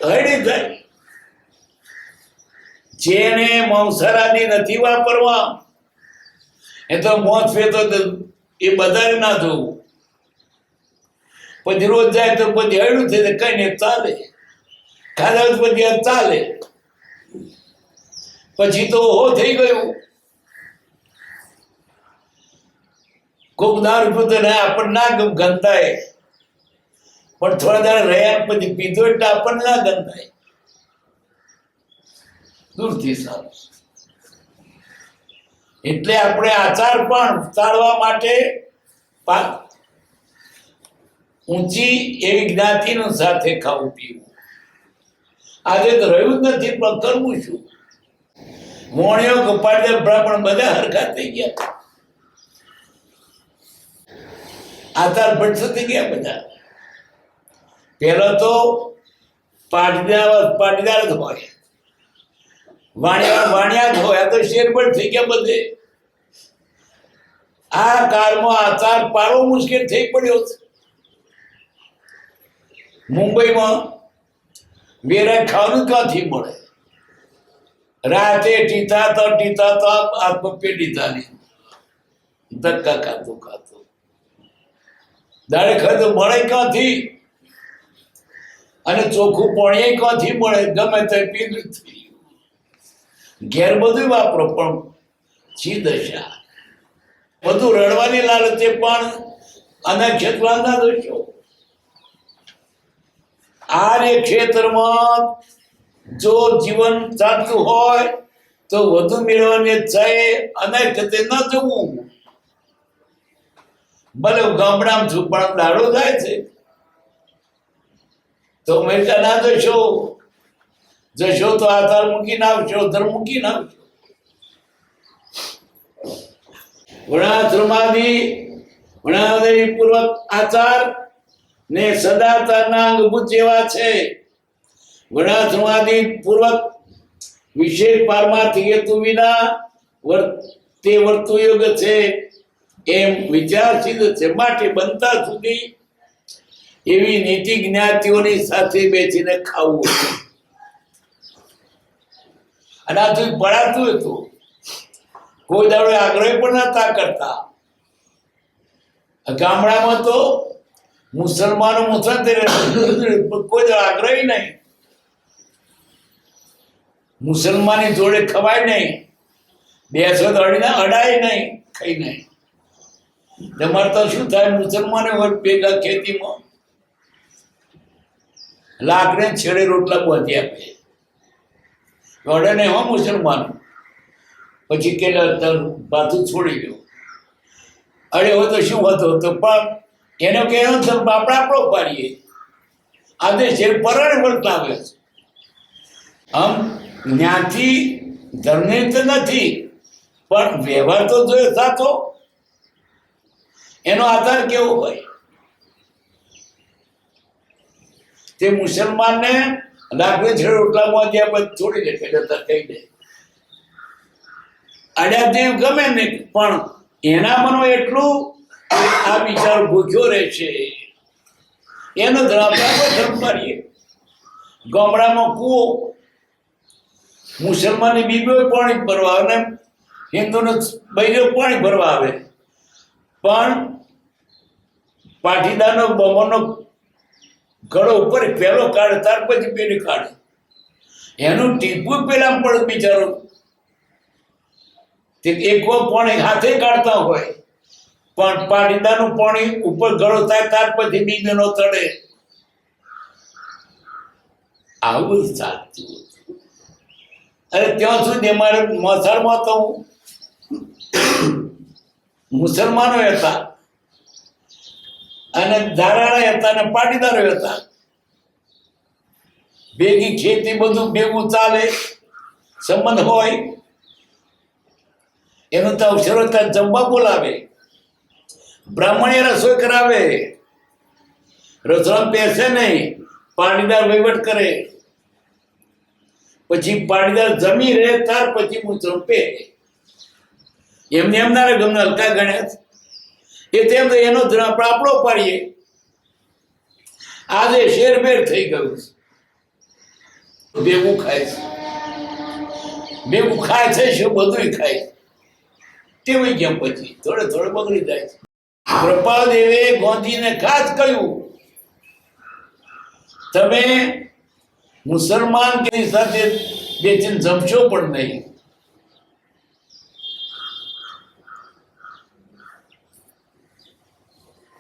હળી જાય. જેને મંસારાદિ નથી વાપરવા એ તો મોત ફેતો એ બધાને ના જોવું. પછી રોજ જાય તો પછી હળ્યું છે કઈ ને ચાલે, ખાધા પછી ચાલે. પછી તો હો થઈ ગયું. કોક દારૂ પીતો ને આપણને ના ગંધાય, પણ થોડા દાડા રહ્યા પછી પીધો એટલે આપણને ના ગંધાય. દૂરથી સારું. એટલે આપણે આચાર પણ ચાલવા માટે ઊંચી એવી જ્ઞાતિનું સાથે ખાવું પીવું. આજે તો રહ્યું જ નથી પણ કરવું શું? મોણિયો કપાળિયા બ્રાહ્મણ બધા હરખા થઈ ગયા. આચાર ભટસો થઈ ગયા બધા. પેલા તો પાટીદાર જ હોય, વાણિયા જ હોય. આ તો શેરબળ થઈ ગયા બધે. આ કાળમાં આચાર પાડવો મુશ્કેલ થઈ પડ્યો છે. મુંબઈમાં વેરા ખાવાનું ક્યાંથી મળે? રાતે ટીતા તો આત્મપેટી ચાલી ધક્કા ખાતું દાડે ખાતું મળે ક્યાંથી? અને ચોખ્ખું પાણી ક્યાંથી મળે? ગમે તે પીધું થઈ ઘેર બધું વાપરો પણ છી દશા. બધું રડવાની લાલચે પણ આના ક્ષેત્રના દોષો. આ ક્ષેત્રમાં જો જીવન ચાલતું હોય તો વધુ મેળવવાની જાય અને તે ન જવું. ભલે ગામડામાં છું પણ દાડો જાય છે તો અમેરિકા ના જશો તો આધાર મૂકીને આવશો, ધર્મ મૂકીને આવશો. વર્ણાશ્રમાદિ પૂર્વક આચાર ને સદાચારના અંગભૂત જેવા છે. વર્ણાશ્રમાદિ પૂર્વક વિશેષ પારમાર્થિક હેતુ વિના તે વર્તુ યોગ છે એમ વિચાર સિદ્ધ છે. માટે બનતા સુધી એવી નીતિ જ્ઞાતિઓની સાથે બેસીને ખાવું. અને આ તું પડાતું હતું. કોઈ દાડો આગ્રહ પણ નતા કરતા. ગામડામાં તો મુસલમાનો કોઈ દાડો આગ્રહ નહીં. મુસલમાની જોડે ખવાય નહીં, 200 અડાય નહીં, ખાઈ નહીં. તમારે તો શું થાય? મુસલમાનો ભેગા ખેતીમાં લાકડે છેડે રોટલા બાંધી આપે. અડે ને હો મુસલમાનો. પછી કે પાછું છોડી ગયો. અરે હોય તો શું હતો તો પણ એનો કહેવાનો આપણે આપણો પાડીએ. આજે છે પરણે વર્તાવે છે. આમ જ્ઞાતિ ધર્મની તો નથી પણ વ્યવહાર તો જોઈએ સાચો. એનો આધાર કેવો હોય? તે મુસલમાનને લાકડે છેડે રોટલામાં જ્યાં પછી છોડી દે એટલે કહી દે અડ્યા દેવ ગમે ને પણ એના મનમાં એટલું આ વિચાર ભૂખ્યો રહે છે. એનો ધર્મ કરીએ. ગામડામાં કૂવો, મુસલમાનની બીબીઓ પાણી ભરવા આવે ને હિન્દુને બૈરીઓ પાણી ભરવા આવે. પણ પાટીદારનો બમણનો ગળો ઉપર પેલો કાઢે, ત્યાર પછી પેલી કાઢે. એનું ટીપું પેલા પડે બિચારો. તે એક પાણી હાથે કાઢતા હોય, પણ પાટીદારનું પાણી ઉપર ગળો થાય ત્યાર પછી બીજનો તળે. આવું જ ચાલતું હતું. અરે ત્યાં સુધી અમારે મસારમાં તો મુસલમાનો હતા અને ધારાણા હતા અને પાટીદારો હતા. ભેગી ખેતી બધું ભેગું ચાલે, સંબંધ હોય. એનું તો અવસરો ત્યાં જમવા બોલાવે, બ્રાહ્મણે રસોઈ કરાવે, રસોઈ બેસે નહીં, પાટીદાર વહીવટ કરે. પછી પાટીદાર જમી રહે ત્યાર પછી મુસલમાન પે. એમને એમ ના ગમે હલકા ગણ્યા એ તેમ એનો આપણે આપણો પાડીએ. આજે શેરભેર થઈ ગયું છે. ભેગું ખાય છે, ભેગું ખાય છે, શું બધું ખાય છે. ટેવાઈ ગયા પછી થોડે થોડે બગડી જાય છે. કૃપાદેવે ગાંધીને ખાસ કહ્યું, તમે મુસલમાન કે સાથે બેસીને જમશો પણ નહીં.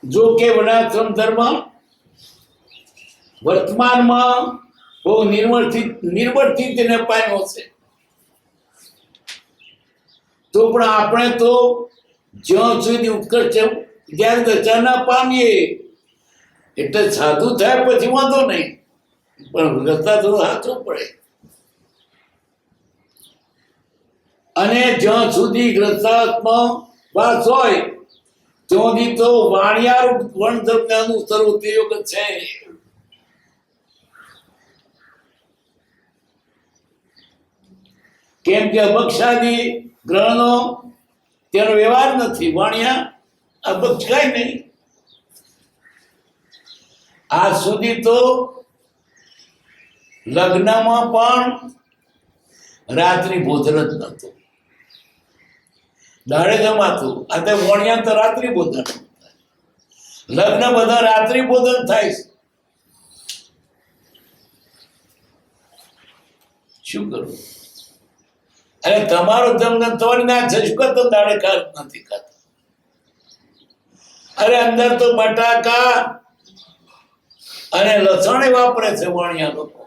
જો કે વનાશ્રમ ધર્મ વર્તમાનમાં બહુ નિર્બળથી તેને પામ્યો છે, તો પણ આપણે તો જ્યાં સુધી ઉત્કર્ષ જ્ઞાન દશા ના પામીએ એટલે સાધુ થાય પછી વાંધો નહીં, પણ રસ્તા તો હાથવું પડે. અને જ્યાં સુધી ગ્રસ્તાત્મા વાસ હોય ત્યાંથી તો વાણિયાર વર્ણધર્મને અનુસરવું તે યોગ છે. કેમ કે અભક્ષાદી ગ્રહણો તેનો વ્યવહાર નથી. વાણિયા અભક્ષ કાંઈ નહીં. આજ સુધી તો લગ્નમાં પણ રાત્રિ ભોજન જ નતું, દાડે જમાતું. આ તો વણિયા તો રાત્રિ ભોજન, લગ્ન બધા રાત્રિ ભોજન થાય છે. શું કરવું? અરે તમારો જન્મ તમારી ના છે, શું કરતો દાડે નથી ખાતા? અરે અંદર તો બટાકા અને લસણ વાપરે છે વણિયા લોકો.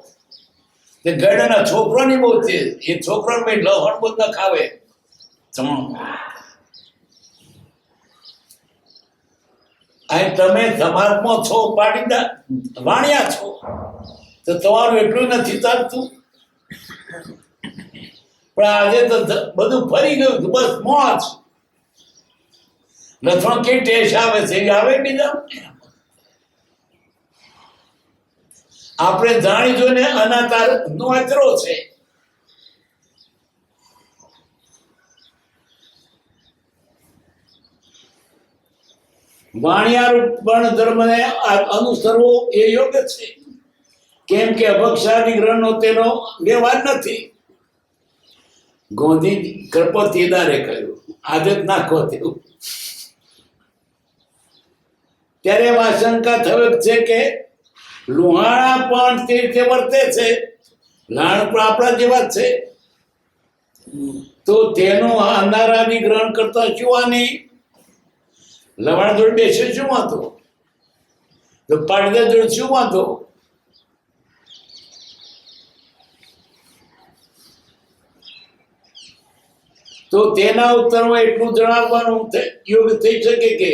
તે ગયડાના છોકરોની બહુ છે, એ છોકરો ભાઈ લસણ બહુ ન ખાવે. અહીં તમે સમાજમાં છો, પાટીદાર વાણિયા છો, તો તમારું એટલું નથી ચાલતું. પણ આજે તો બધું ફરી ગયું, બસ મોજ. લસણ કે ટેસ્ટ આવે છે એ આવે બીજા. આપણે જાણી જોઈને અનાચાર નો અચરો છે. વાણિયાર વર્ણ ધર્મને અનુસરવો એ યોગ્ય છે, કેમ કે અભક્ષાદી ગ્રહણનો તેનો વ્યવહાર નથી. ગાંધી કૃપતિદારે કહ્યું આદત નાખો તેવું. ત્યારે આશંકા થયો છે કે લુહાણા પણ તે રીતે વર્તે છે, લાણ પણ આપણા જેવા જ છે, તો તેનો અંધારાની ગ્રહણ કરતા શું આની લવાણ જોડે બેસે શું વાંધો? તો પાટીદાર જોડે શું વાંધો? તો તેના ઉત્તરમાં એટલું જણાવવાનું યોગ થઈ શકે કે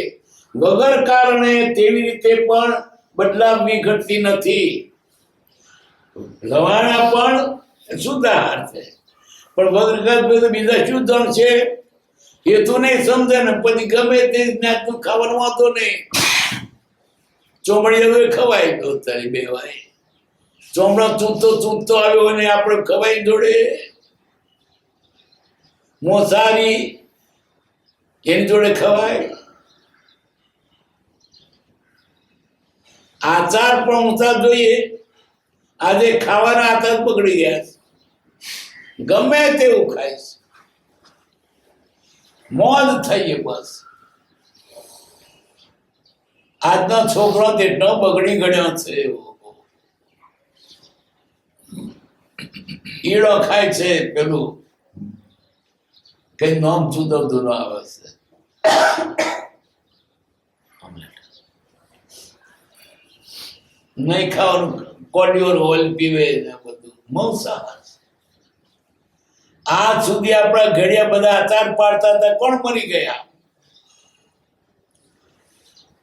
વગર કારણે તેવી રીતે પણ બદલાવની ઘટતી નથી. લવાણા પણ શુદ્ધ આહાર છે, પણ વગર બીજા શું ધન છે એ તો નહીં સમજે ને પછી ગમે તે જ્ઞાતનું ખાવાનું વાંધો નહીં. ચોમડીઓ ખવાય તો તારી બે વાય ચોમડો ચૂંટતો આવ્યો અને આપણે ખવાઈ જોડે મોસારી એની જોડે ખવાય. આચાર પણ ઊંચા જોઈએ. આજે ખાવાના આચાર બગડી ગયા છે, ગમે તેવું ખાય છે, મોજ થઈએ બસ. આજનો છોકરો તેટલો બગડી ગયો છે. ઈડો ખાય છે, પેલું કઈ નામ જુદો આવે છે. નહીં ખાવાનું, કોડિયોર ઓઇલ પીવે ને બધું માંસાહાર. આજ સુધી આપણા ઘડિયા બધા આચાર પાડતા હતા, કોણ મરી ગયા?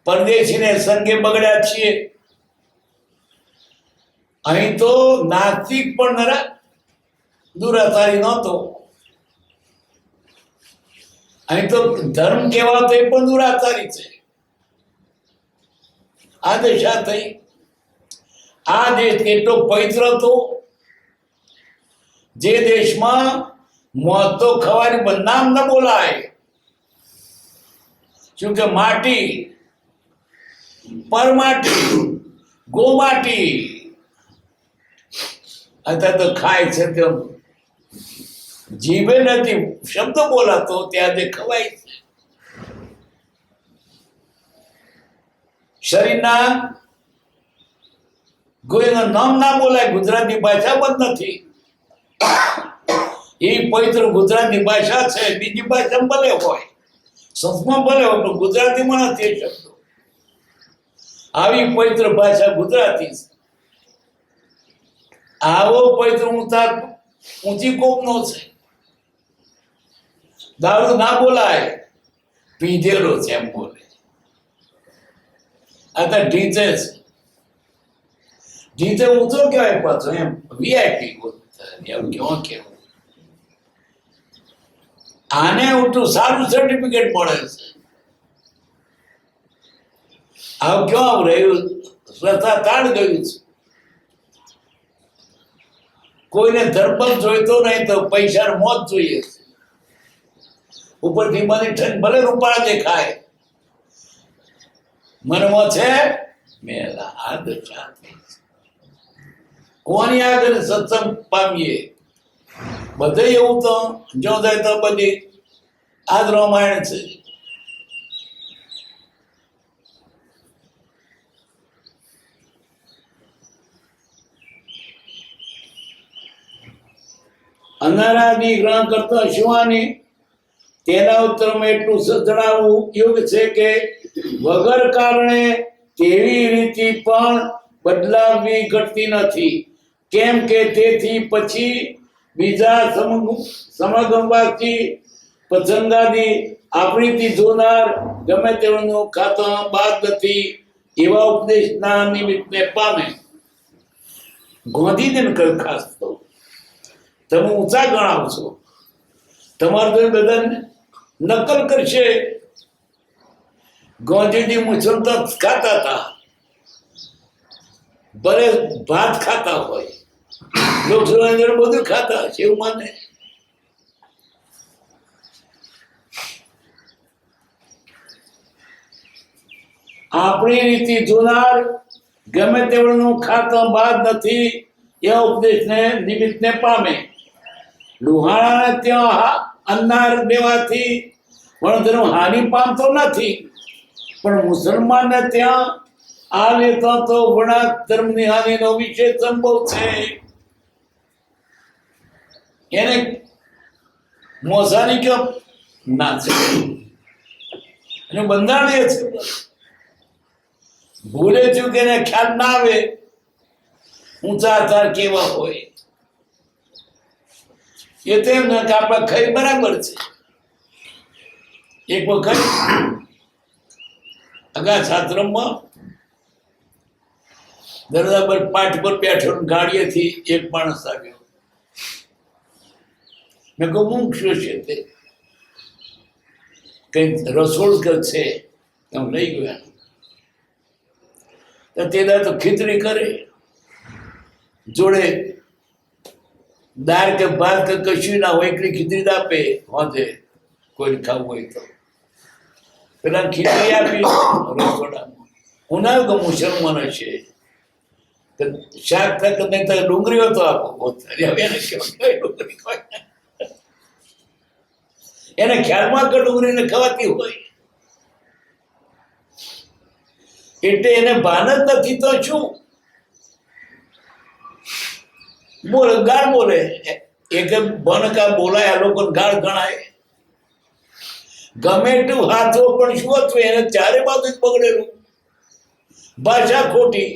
પરદેશીને સંગે બગડ્યા છીએ. અહીં તો નાસ્તિક પણ નરા દુરાચારી નહોતો. અહીં તો ધર્મ કહેવાતો એ પણ દુરાચારી છે. આ દશા થઈ. આ દેશ કેટલો પવિત્ર હતો. જે દેશમાં મોત તો ખવાની બદનામ ન બોલાય. શું કે માટી, પરમાટી, ગોમાટી, અત્યારે તો ખાય છે કે જીભે નથી શબ્દ બોલાતો, ત્યાં જે ખવાય છે. શરીરના કોઈનું નામ ના બોલાય. ગુજરાતી ભાષા પણ નથી. એ પવિત્ર ગુજરાતી ભાષા છે. બીજી ભાષા ભલે હોય, સંસ્કૃતમાં ભલે હોય, પણ ગુજરાતીમાં નથી એ શબ્દો. આવી પવિત્ર ભાષા ગુજરાતી છે. આવો પવિત્ર ઊંચી કોમનો છે. દારૂ ના બોલાય, પીધેલો છે એમ બોલે. આ તો ઢીચે છે. ઢીચે ઊંચો કહેવાય પાછો, એમ વીઆઈપી એમ કેવું કેવું. આને ઉલટું સારું સર્ટિફિકેટ મળે છે. આવું કેવું રહ્યું? શ્રદ્ધા તાળ ગયું છે. કોઈને ધર્મ જોઈતો નહીં, તો પૈસા મોત જોઈએ છે. ઉપરથી મને ભલે રૂપાળા દેખાય, મનમાં છે મેલા. આ દશા કોની આગળ સત્સંગ પામીએ? બધે એવું તો જો જાય તો બધી આજ રામાયણ છે. અંધારાની ગ્રહણ કરતા શિવાની તેના ઉત્તરમાં એટલું જણાવવું યોગ્ય છે કે વગર કારણે તેવી રીતિ પણ બદલાવી ઘટતી નથી. કેમ કે તેથી પછી બીજા સમગમવાથી પસંદાદી આપણીથી જોનાર ગમે તેઓનું ખાતા બાદ નથી એવા ઉપદેશના નિમિત્તને પામે. ગાંધીજીને ખાસ તો તમે ઊંચા ગણાવશો, તમારે તો બધા નકલ કરશે. ગાંધીજી મુસલમાન ખાતા હતા, ભલે ભાત ખાતા હોય, લોકસભા બધું ખાતા હશે એવું માને. આપણી રીતિ જોનાર ગમે તેવડનું ખાતા બાદ નથી એવા ઉપદેશને નિમિત્તને પામે. લુહાણાને ત્યાં અન્નાર દેવાથી વણધનું હાનિ પામતો નથી, પણ મુસલમાનને ત્યાં આ લેતો તો વણાક ધર્મની હાનિનો વિશેષ સંભવ છે. એને મોસાની કેમ ના છે? એનું બંધારણ એ છે. ભૂલે ચૂકે એને ખ્યાલ ના આવે ઊંચા આધાર કેવા હોય. એ તો એમ કે આપણા ખરી બરાબર છે. એક વખત અગા છાત્રમાં દરવાજા પર પાઠ પર બેઠો, ગાડીએથી એક માણસ આવ્યો. મેં કહું મૂકશો છે તે કઈ રસોડ છે, એમ લઈ ગયા. તો તે દા તો ખીચડી કરે, જોડે દાળ કે ભાત કે કશું ના હોય, એટલી ખીચડી જ આપે. હોજે કોઈને ખાવું હોય તો પેલા ખીચડી આપી રસોડામાં. ઉનાળો તો મુસલમાન હશે, શાક થાય નહીં તો ડુંગળી હતો આપો. હવે એને કેવાય ડુંગળી ખવાય? એને ખ્યાલમાં કે ડુંગળીને ખવાતી હોય. એટલે એને ભાન જ નથી તો શું બોલે, ગાળ બોલે. એક બનકા બોલાય, આ લોકો ગાળ ગણાય. ગમે એટલું હાથો પણ શું હતું, એને ચારે બાજુ જ બગડેલું. ભાષા ખોટી,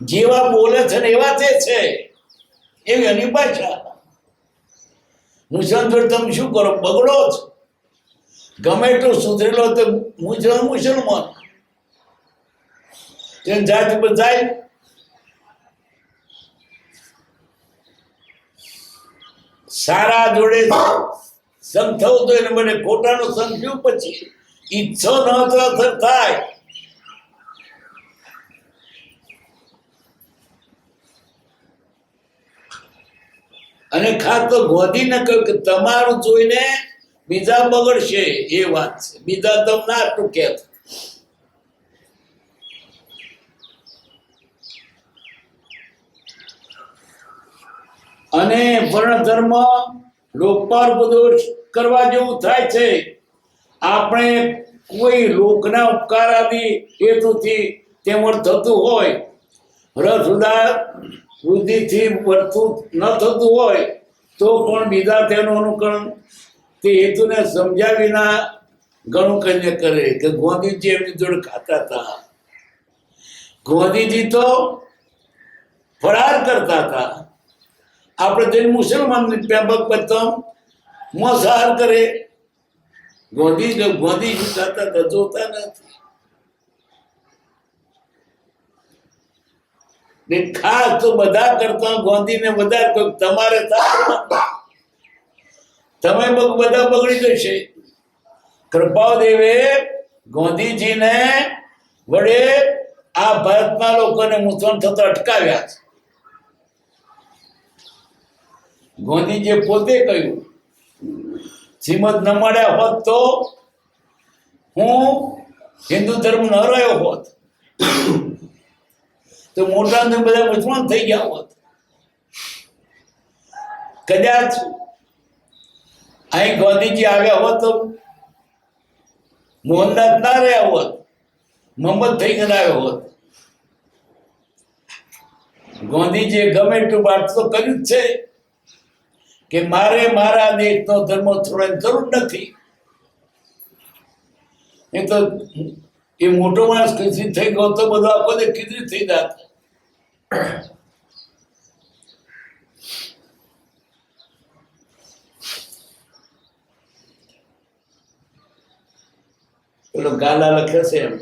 જેવા બોલે છે ને એવા તે છે, એવી એની ભાષા. મુસલમાન તમે શું કરો, બગડો જ. ગમે એટલું સુધરેલો તો મુસલમાન તેને જાતિ પર જાય. સારા જોડે સંગ થવો તો એને મને ખોટાનો સંગ થયું, પછી ઈચ્છો ન તો થાય. અને ખાસ તો ગોધીને કહ્યું કે તમારું જોઈને બીજા બગડશે, એ વાત છે. બીજા તમ ના ટૂંકે. અને વર્ણ ધર્મ લોકપાલ બધું કરવા જેવું થાય છે. આપણે કોઈ લોકના ઉપકાર આદિ હેતુથી તેમાં થતું હોય, રસ વૃદ્ધિથી વર્તું ન થતું હોય તો પણ બીજા તેનું અનુકરણ તે હેતુને સમજ્યા વિના ઘણું કન્યા કરે. કે ગોંધીજી એમની જોડે ખાતા હતા. ગોંધીજી તો ફરાર કરતા હતા. આપણે તે મુસલમાન બદતમ મોસાહાર કરે. ગોંધીજી ખાતા હતા, જોતા નથી. ને ખાસ તો બધા કરતા ગોંધીને વધારે તમારે તમે બધા બગડી જશે. કૃપાદેવે ગોંધીજીને વડે આ ભારતના લોકોને મુસલમાન થતા અટકાવ્યા છે. ગોંધીજીએ પોતે કહ્યું, શ્રીમદ ન મળ્યા હોત તો હું હિન્દુ ધર્મ ન રહ્યો હોત તો મોટા બધા મુસલમાન થઈ ગયા હોત. કદાચ અહીં ગાંધીજી આવ્યા હોત તો મોહનદાસ ના રહ્યા હોત, મોહમ્મદ થઈ આવ્યો હોત. ગાંધીજીએ ગમે એટલું વાત તો કર્યું જ છે કે મારે મારા દેશનો ધર્મ છોડવાની જરૂર નથી. એ તો એ મોટો માણસ ખીચડી થઈ ગયો તો બધો આખો દે ખીચડી થઈ જાત. પેલો ગાલા લખે છે એમ,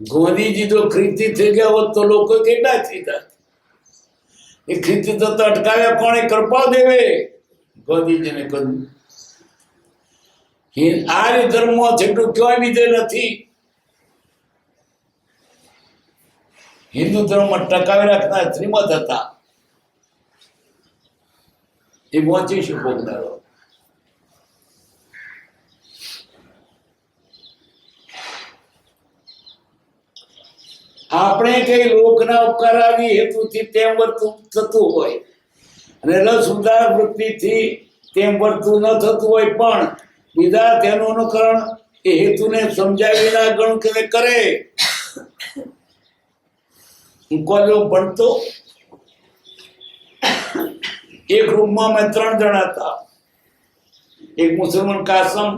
ગોંધીજી જો ખ્રિસ્તી થઈ ગયા હોત તો લોકો કેટલા થઈ જાત. એ ખ્રિસ્તી તો અટકાવ્યા કોણે? કૃપાદેવે ગોંધીજીને કહ્યું. આર્ય ધર્મ જેટલું ક્યાંય બીજે નથી. હિન્દુ ધર્મ ટકાવી રાખનાર શ્રીમદ હતા. એ પહોંચીશું ભોગદારો. આપણે કઈ લોકના ઉપકાર આવી હેતુથી તેમ વર્તું થતું હોય અને રસ ઉદાર વૃત્તિથી તેમ વર્તું ન થતું હોય, પણ બીજા તેનું અનુકરણ એ હેતુને સમજાવીના ગણ કરે. હું કોલેજ ભણતો, એક રૂમમાં અમે 3 જણા હતા. એક મુસલમાન કાસમ,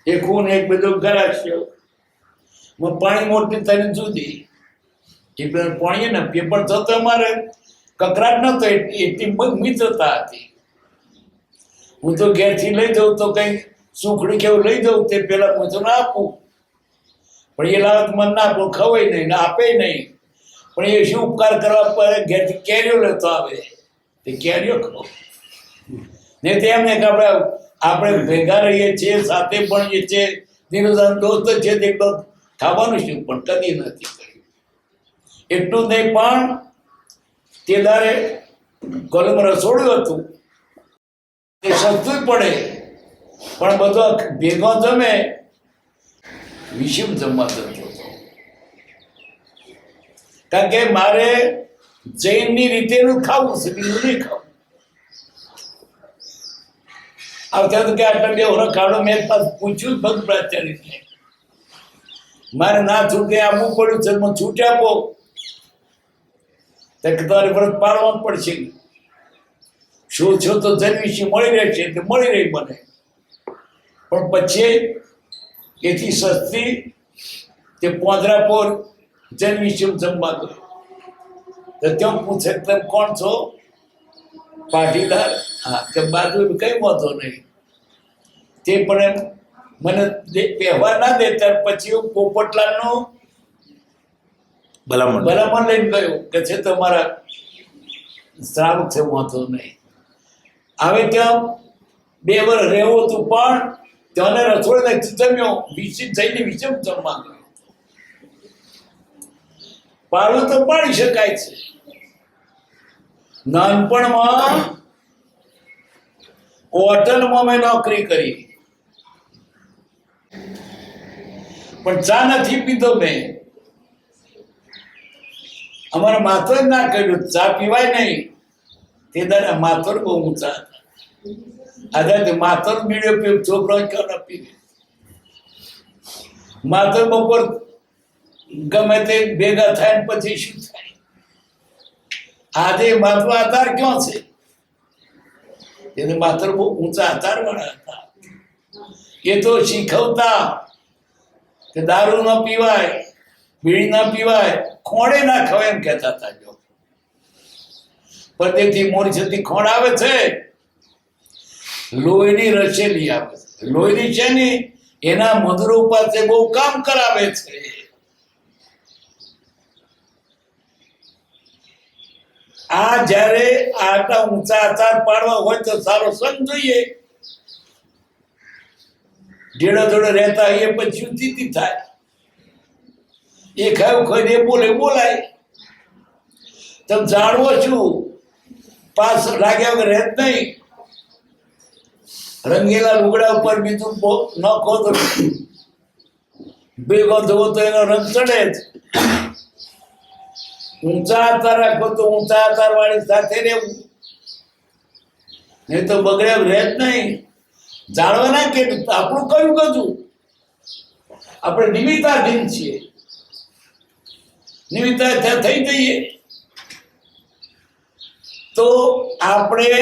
એક હું ને એક બધો ગરાશ્યો. પાણી મોટી થઈને જુદી એ પાણી ને પેપર થતો અમારે કકરાટ નતો, એટલી મિત્રતા હતી. હું તો ઘેરથી લઈ જાઉં તો કઈ સુખડી કેવું લઈ જાઉં તે પેલા હું તો ના આપું, પણ એ લાવત મને ના આપું, ખવાય નહીં ને આપે નહીં. પણ એ શું ઉપકાર કરવા પડે? ઘેરથી કેરીઓ લેતો આવે, તે કેરીઓ ખાવ ને તેમને કે આપણે ભેગા રહીએ છીએ, સાથે ભણીએ છીએ, નિરોધાન દોસ્ત છે, તે ખાવાનું શું પણ કદી નથી કર્યું. એટલું નહીં, પણ તે દારે કોલેજ રસોડું હતું, તે સસ્તું પડે પણ બધો ભેગો જમે, વિષમ જમવા જતો હતો. કારણ કે મારે જૈનની રીતેનું ખાવું છે, બીજું નહીં ખાવું. આવતા તો કે આટલા 2 વર્ષ કાઢો, મેં પાછું પૂછ્યું ભક્ત પ્રાચાર્યને મારે ના છૂટે આપવું પડ્યું છે, મને છૂટ આપો. તો કે તમારે વ્રત પાળવા પડશે. શું છો તો જન્મીશી મળી રહેશે, તે મળી રહી મને. પણ પછી એથી સસ્તી તે પોંજરાપોર જન્મીશી જમવા ગયો. તો ત્યાં પૂછે તમે કોણ છો? પાટીદાર. હા, કે બાજુ કઈ વાંધો નહીં. તે પણ એમ મને પહેવા ના દે ત્યાર પછી હું પોપટલાલનો ભલામણ લઈને ગયો કે છે તમારા શ્રાવક છે, વાંધો નહીં. હવે ત્યાં 2 વર્ષ રહેવું હતું, પણ ત્યાંને રસોઈ જમ્યો. વિષિત થઈને વિષમ જમવા ગયો. પાડવું તો પાડી શકાય છે. નાનપણમાં હોટલમાં મેં નોકરી કરી, પણ ચા નથી પીધો મેં. અમારા માથો જ ના કર્યું, ચા પીવાય નહીં. તે દાડા માથોર બહુ ઊંચા હતા. આજે માથોર બીડ્યો પીવ, છોકરો કેમ ના પીવે. માથોર બપોર ગમે તે ભેગા થાય ને પછી શું થાય? આજે માથો આધાર ક્યાં છે? એને માથોર બહુ ઊંચા આધાર વાળા હતા. એ તો શીખવતા કે દારૂ ન પીવાય, બીડી ના પીવાય, ખોડે ના ખવાય એમ કહેતા હતા. જો પરદેથી મોરી છતી ખોડ આવે છે, લોહીની રસેલી આવે છે. લોહીની છે ને એના મધુરો પાસે બહુ કામ કરાવે છે. આ જ્યારે આટલા ઊંચા આચાર પાડવા હોય તો સારો સંગ જોઈએ. ઢેડા જોડે રહેતા એ પછી સ્થિતિ થાય. એ ખાયું ખાઈ એ બોલાય. તમે જાણવો છું, પાસ લાગ્યા વગર રહેત નહીં. રંગેલા લુગડા ઉપર બીજું ન કહો તો ભેગો થવો તો એનો રંગ ચડે જ. ઊંચા આધાર રાખો તો ઊંચા આધાર વાળી સાથે રહેવું, નહીં તો બગડે રહે જ નહીં. જાણવાના કે આપણું કયું ગજું? આપણે નિમિત્તાધીન છીએ. નિમિત્તા થઈ જઈએ તો આપણે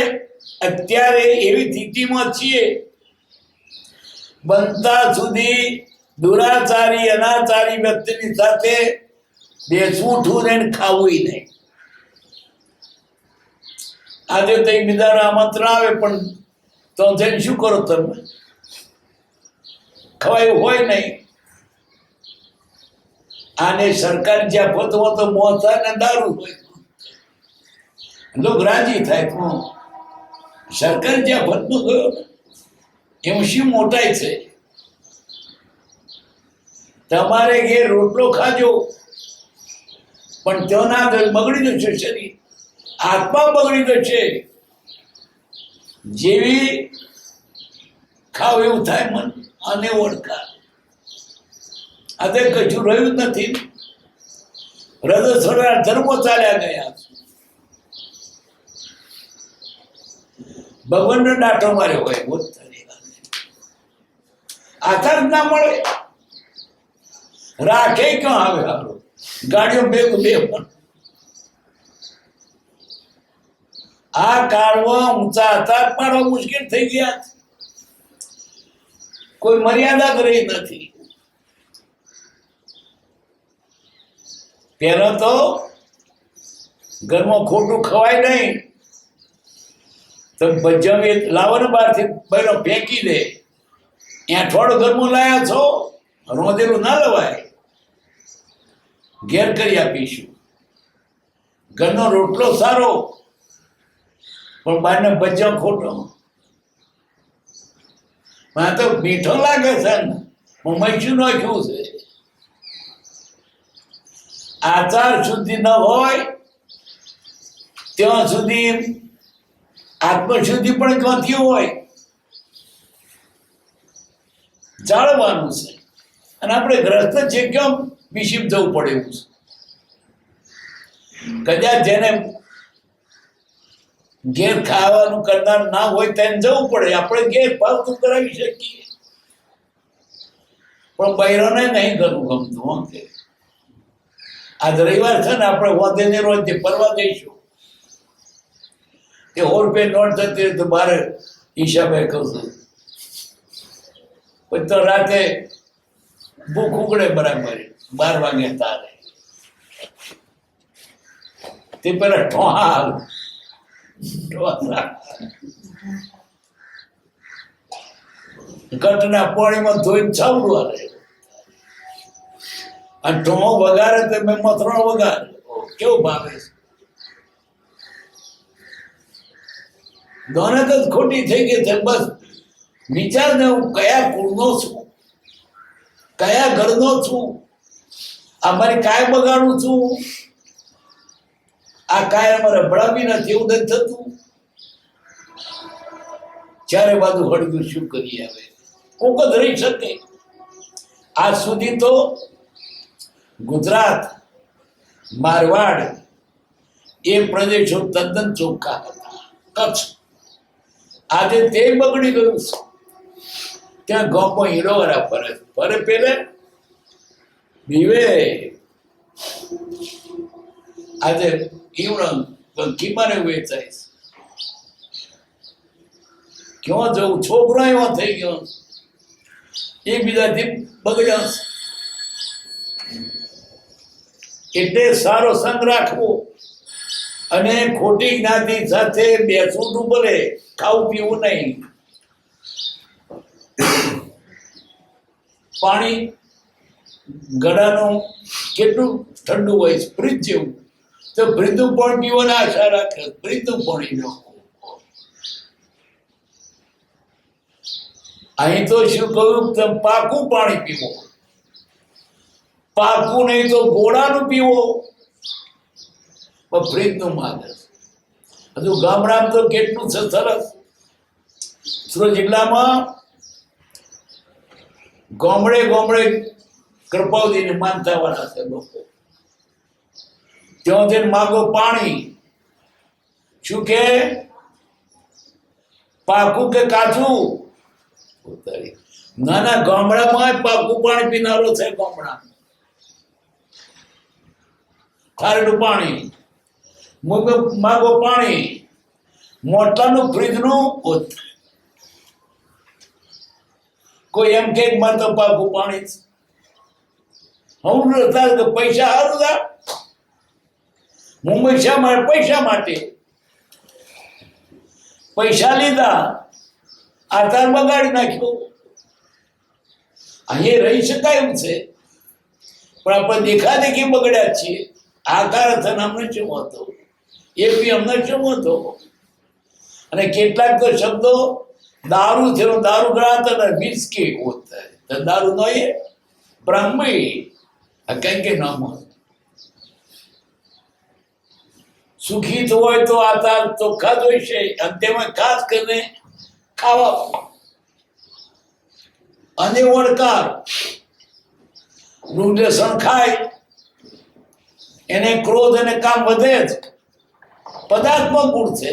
અત્યારે એવી સ્થિતિમાં છીએ, બનતા સુધી દુરાચારી અનાચારી વ્યક્તિની સાથે બેસવું ઠું ને ખાવું નહીં. આજે તો બીજાના આમંત્રણ આવે, પણ તો જઈને શું કરો તમે? ખવાયું હોય નહીં. આને સરકાર જ્યાં ફતવો તો મોસા ને દારૂ હોય, લોકો રાજી થાય. તો સરકાર જ્યાં ફતવો ગયો એમ શું મોટાઈ છે? તમારે ઘેર રોટલો ખાજો, પણ ત્યાં ના બગડી જશે શરીર, આત્મા બગડી જશે. જેવી ખાવ એવું થાય મન અને ઓળખા. આજે કશું રહ્યું નથી. હૃદય ધર્મો ચાલ્યા ગયા. ભગવાનનો ડાંટો માર્યો હોય, આધાર ના મળે. રાખે ક્યાં આવે? આપણું ગાડીઓ ભેગું બે પણ આ કાળમાં ઊંચા આધાર પાડવા મુશ્કેલ થઈ ગયા. કોઈ મર્યાદા જ રહી નથી. પેલા તો ઘરમાં ખોટું ખવાય નહીં, તો ભજ્યા લાવો ને બહારથી બહેનો ફેંકી દે. એઠવાડું ઘરમાં લાયા છો, રોંધેલું ના લવાય. ઘેર કરી આપીશું. ઘરનો રોટલો સારો, પણ બહારને ભજ્યા ખોટો. આ તો મીઠો લાગે છે ને, મરચું નાખ્યું છે. આચાર શુદ્ધિ ન હોય ત્યાં સુધી આત્મશુદ્ધિ પણ ક્યાંથી હોય? જાળવાનું છે. અને આપણે ગ્રસ્ત છે, કેમ વિષિપ જવું પડે એવું છે. કદાચ જેને ઘેર ખાવાનું કરનાર ના હોય તેને જવું પડે. આપણે ઘેર ફાલતું કરાવી શકીએ, પણ બૈરોને નહીં કરવું ગમતું હો કે આજ રવિવાર છે ને આપણે વધે ને રોજ ફરવા જઈશું કે 100 રૂપિયા નોટ થતી હોય તો બારે હિસાબે કહું છું પછી તો રાતે ભૂખ ઉગડે બરાબર 12 વાગે તારે તે પેલા ઠોહાલ ગટના પાણીમાં ધોઈને છાવડું હાલે અને ઠોહો વગાડે તો મેં મથરો વગાડે કેવું ભાવે છે દોનત જ ખોટી થઈ ગઈ છે બસ વિચાર ને હું કયા કુળનો છું કયા ઘરનો છું આ મારી કાય બગાડું છું આ કાય અમારે ભણાવી નથી એવું નથી થતું ચારે બાજુ હળગ્યું શું કરીએ હવે કોક જ રહી શકે આજ સુધી તો ગુજરાત મારવાડ એ પ્રદેશો તદ્દન ચોખ્ખા હતા કચ્છ આજે તે બગડી ગયું છે ત્યાં ગામમાં હીરોવાળા ફરે પેલે બીવે આજે ઈવડો કિમારે વેચાય છે ક્યાં જવું છોકરો એવો થઈ ગયો એ બીજાથી બગડ્યા એટલે સારો સંગ રાખવો અને ખોટી જ્ઞાતિ સાથે બેસવું ભલે ખાવું પીવું નહીં પાણી ગળાનું કેટલું ઠંડુ હોય છે ફ્રીજ જેવું તો ફ્રીજનું પાણી પીવાની આશા રાખે ફ્રીજનું પાણી ન અહીં તો શું કહ્યું તમે પાકું પાણી પીવો પાકું નહીં તો ગોળાનું પીવો પણ ફ્રીજનું માગે હજુ ગામડામાં તો કેટલું છે સરસ સુરત જિલ્લામાં ગામડે કૃપાવતીને માનતા વાળા છે લોકો ત્યાં જઈને માગો પાણી શું કે પાકું કે કાચું નાના ગામડામાં પાકું પાણી પીનારો છે ગામડા ખારેલું પાણી માગો પાણી મોટાનું ફ્રીજનું કોઈ એમ કે મારે તો પાકું પાણી હું પૈસા હારું હતા મુંબઈ શા માટે પૈસા માટે પૈસા લીધા આધાર બગાડી નાખ્યો અહીંયા રહી શકાય એમ છે પણ આપણે દેખાદેખી બગડ્યા છીએ આધાર હતા અમને શું હતો એ બી અમને શું હતો અને કેટલાક તો શબ્દો દારૂ થયો દારૂ ગણાતા ને બિસ્કી હોતા તો દારૂ નો એ બ્રાહ્મી કઈ કે નામ સુખી તો હોય તો આધાર ચોખ્ખા જ હોય છે અને તેમાં ખાસ કરીને ખાવા અને ઓળકાર રૂઢેસણ ખાય એને ક્રોધ અને કામ વધે જ પદાર્થમાં ગુણ છે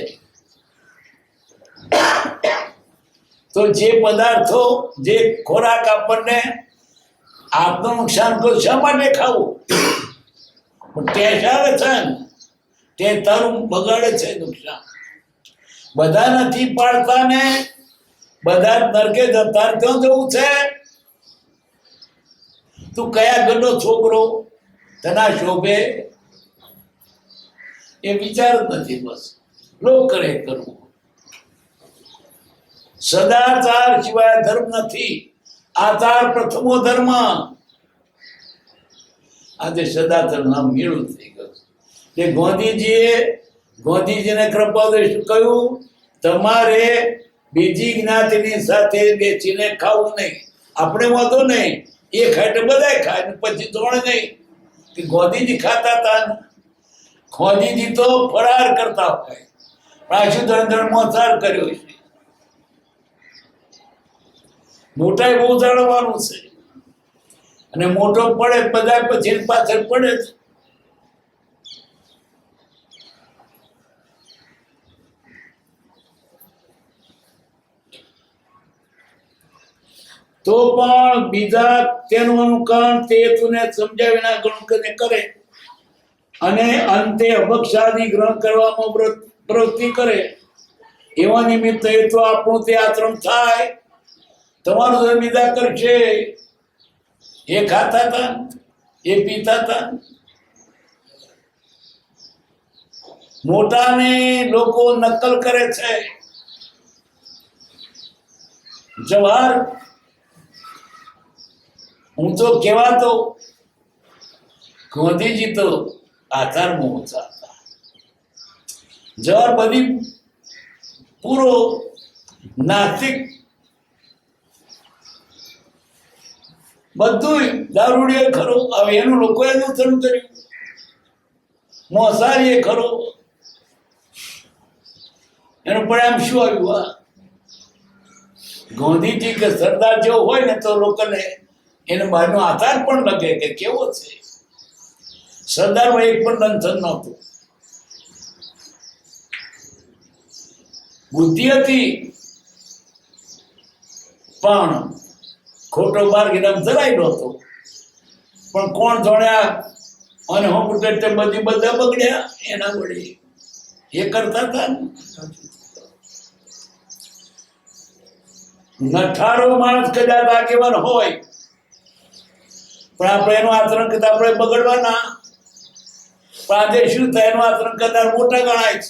તો જે પદાર્થો જે ખોરાક આપણને આપનું નુકસાન કરો શા માટે ખાવું ટેસ્ટ આવે છે ને તે તારું બગાડે છે નુકસાન બધા નથી પાડતા ને બધા નરકે જતા ક્યાં જવું છે તું કયા ઘરનો છોકરો તના શોભે એ વિચાર જ નથી બસ લોક કરે કરવું સદાચાર સિવાય ધર્મ નથી આચાર પ્રથમો ધર્મ આજે સદાચાર નામ મેળું થઈ ગયું કે ગાંધીજીને કૃપાદેશ કહ્યું તમારે બીજી જ્ઞાતિની સાથે બેસીને ખાવું નહીં આપણે વાંધો નહીં એ ખાય તો બધા ખાય પછી ત્રણ નહીં કે ગાંધીજી ખાતા હતા ગાંધીજી તો ફરાર કરતા હોય પણ આ શું ધણ મોસાર કર્યો છે મોટા બહુ જાણવાનું છે અને મોટો પડે બધા પછી પાછળ પડે જ તો પણ બીજા તેનું અનુકરણ તે હેતુને સમજ્યા વિના ગણકને કરે અને અંતે અભક્ષાદી ગ્રહણ કરવામાં પ્રવૃત્તિ કરે, એવા નિમિત્ત હેતુ આપણું તે આચરણ થાય. તમારું તો બીજા કરશે, એ ખાતા હતા, એ પીતા હતા. મોટાને લોકો નકલ કરે છે. જવાહર, હું તો કહેવાતો, ગાંધીજી તો આધારમાં ઓછા હતા. જવાહર બધી પૂરો નાસ્તિક, બધું દારૂડિયો ખરો. હવે એનું લોકોએ અનુસરણ કર્યું. મોસારી ખરો, એનું પરિણામ શું આવ્યું? આ ગાંધીજી કે સરદાર જેવો હોય ને તો લોકોને એને બહારનો આધાર પણ લગે કે કેવો છે. સરદારમાં એક પણ લંચન નહોતું. બુદ્ધિ હતી પણ ખોટો માર્ગ એના જરાય નહોતો. પણ કોણ જોડ્યા અને હું બધી બધા બગડ્યા એના વડે એ કરતા હતા. નઠારો માણસ કદાચ આગેવાન હોય પણ આપણે એનું આચરણ કરતા આપણે બગડવાના. પણ આજે શું થાય? એનું આચરણ કરતા મોટા ગણાય છે.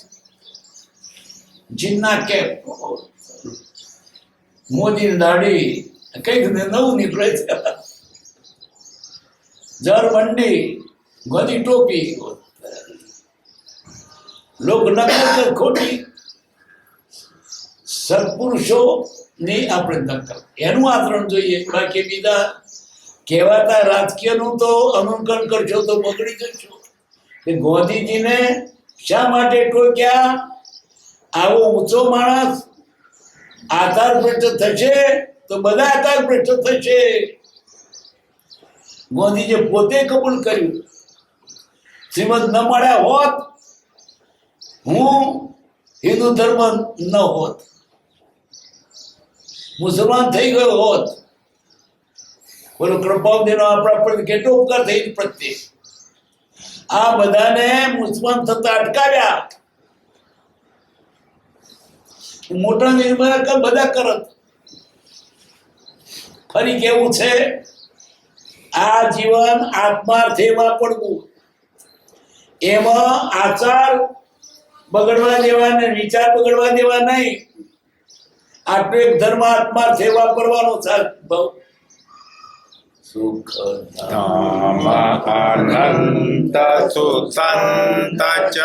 જીન્ના કે મોદી દાઢી કઈક નવું નીકળે છે. જર મંડી ગોદી ટોપી, લોક નકલ ખોટી. સત્પુરુષો ની આપણે નકલ, એનું આચરણ જોઈએ. બાકી બીજા કહેવાતા રાજકીયનું તો અનુકરણ કરશો તો બગડી જશો. ગાંધીજીને શા માટે ટોક્યા? આવો ઊંચો માણસ આધાર ભ્રષ્ટ થશે તો બધા આધાર ભ્રષ્ટ થશે. ગાંધીજીએ પોતે કબૂલ કર્યું, શ્રીમદ ન મળ્યા હોત હું હિન્દુ ધર્મ ન હોત, મુસલમાન થઈ ગયો હોત. બોલો, કૃપાદેવનો આપણા પર કેટલો ઉપકાર થઈ પ્રત્યે. આ બધાને મુસલમાન થતા અટકાવ્યા. મોટા નિર્માણ બધા કરત. ફરી કેવું છે, આ જીવન આત્માર્થે વાપરવું, એમાં આચાર બગડવા દેવા ને વિચાર બગડવા દેવા નહીં. આટલો એક ધર્મ આત્માર્થે વાપરવાનો સાથ બહુ સુખ અનંત સુસંત ચ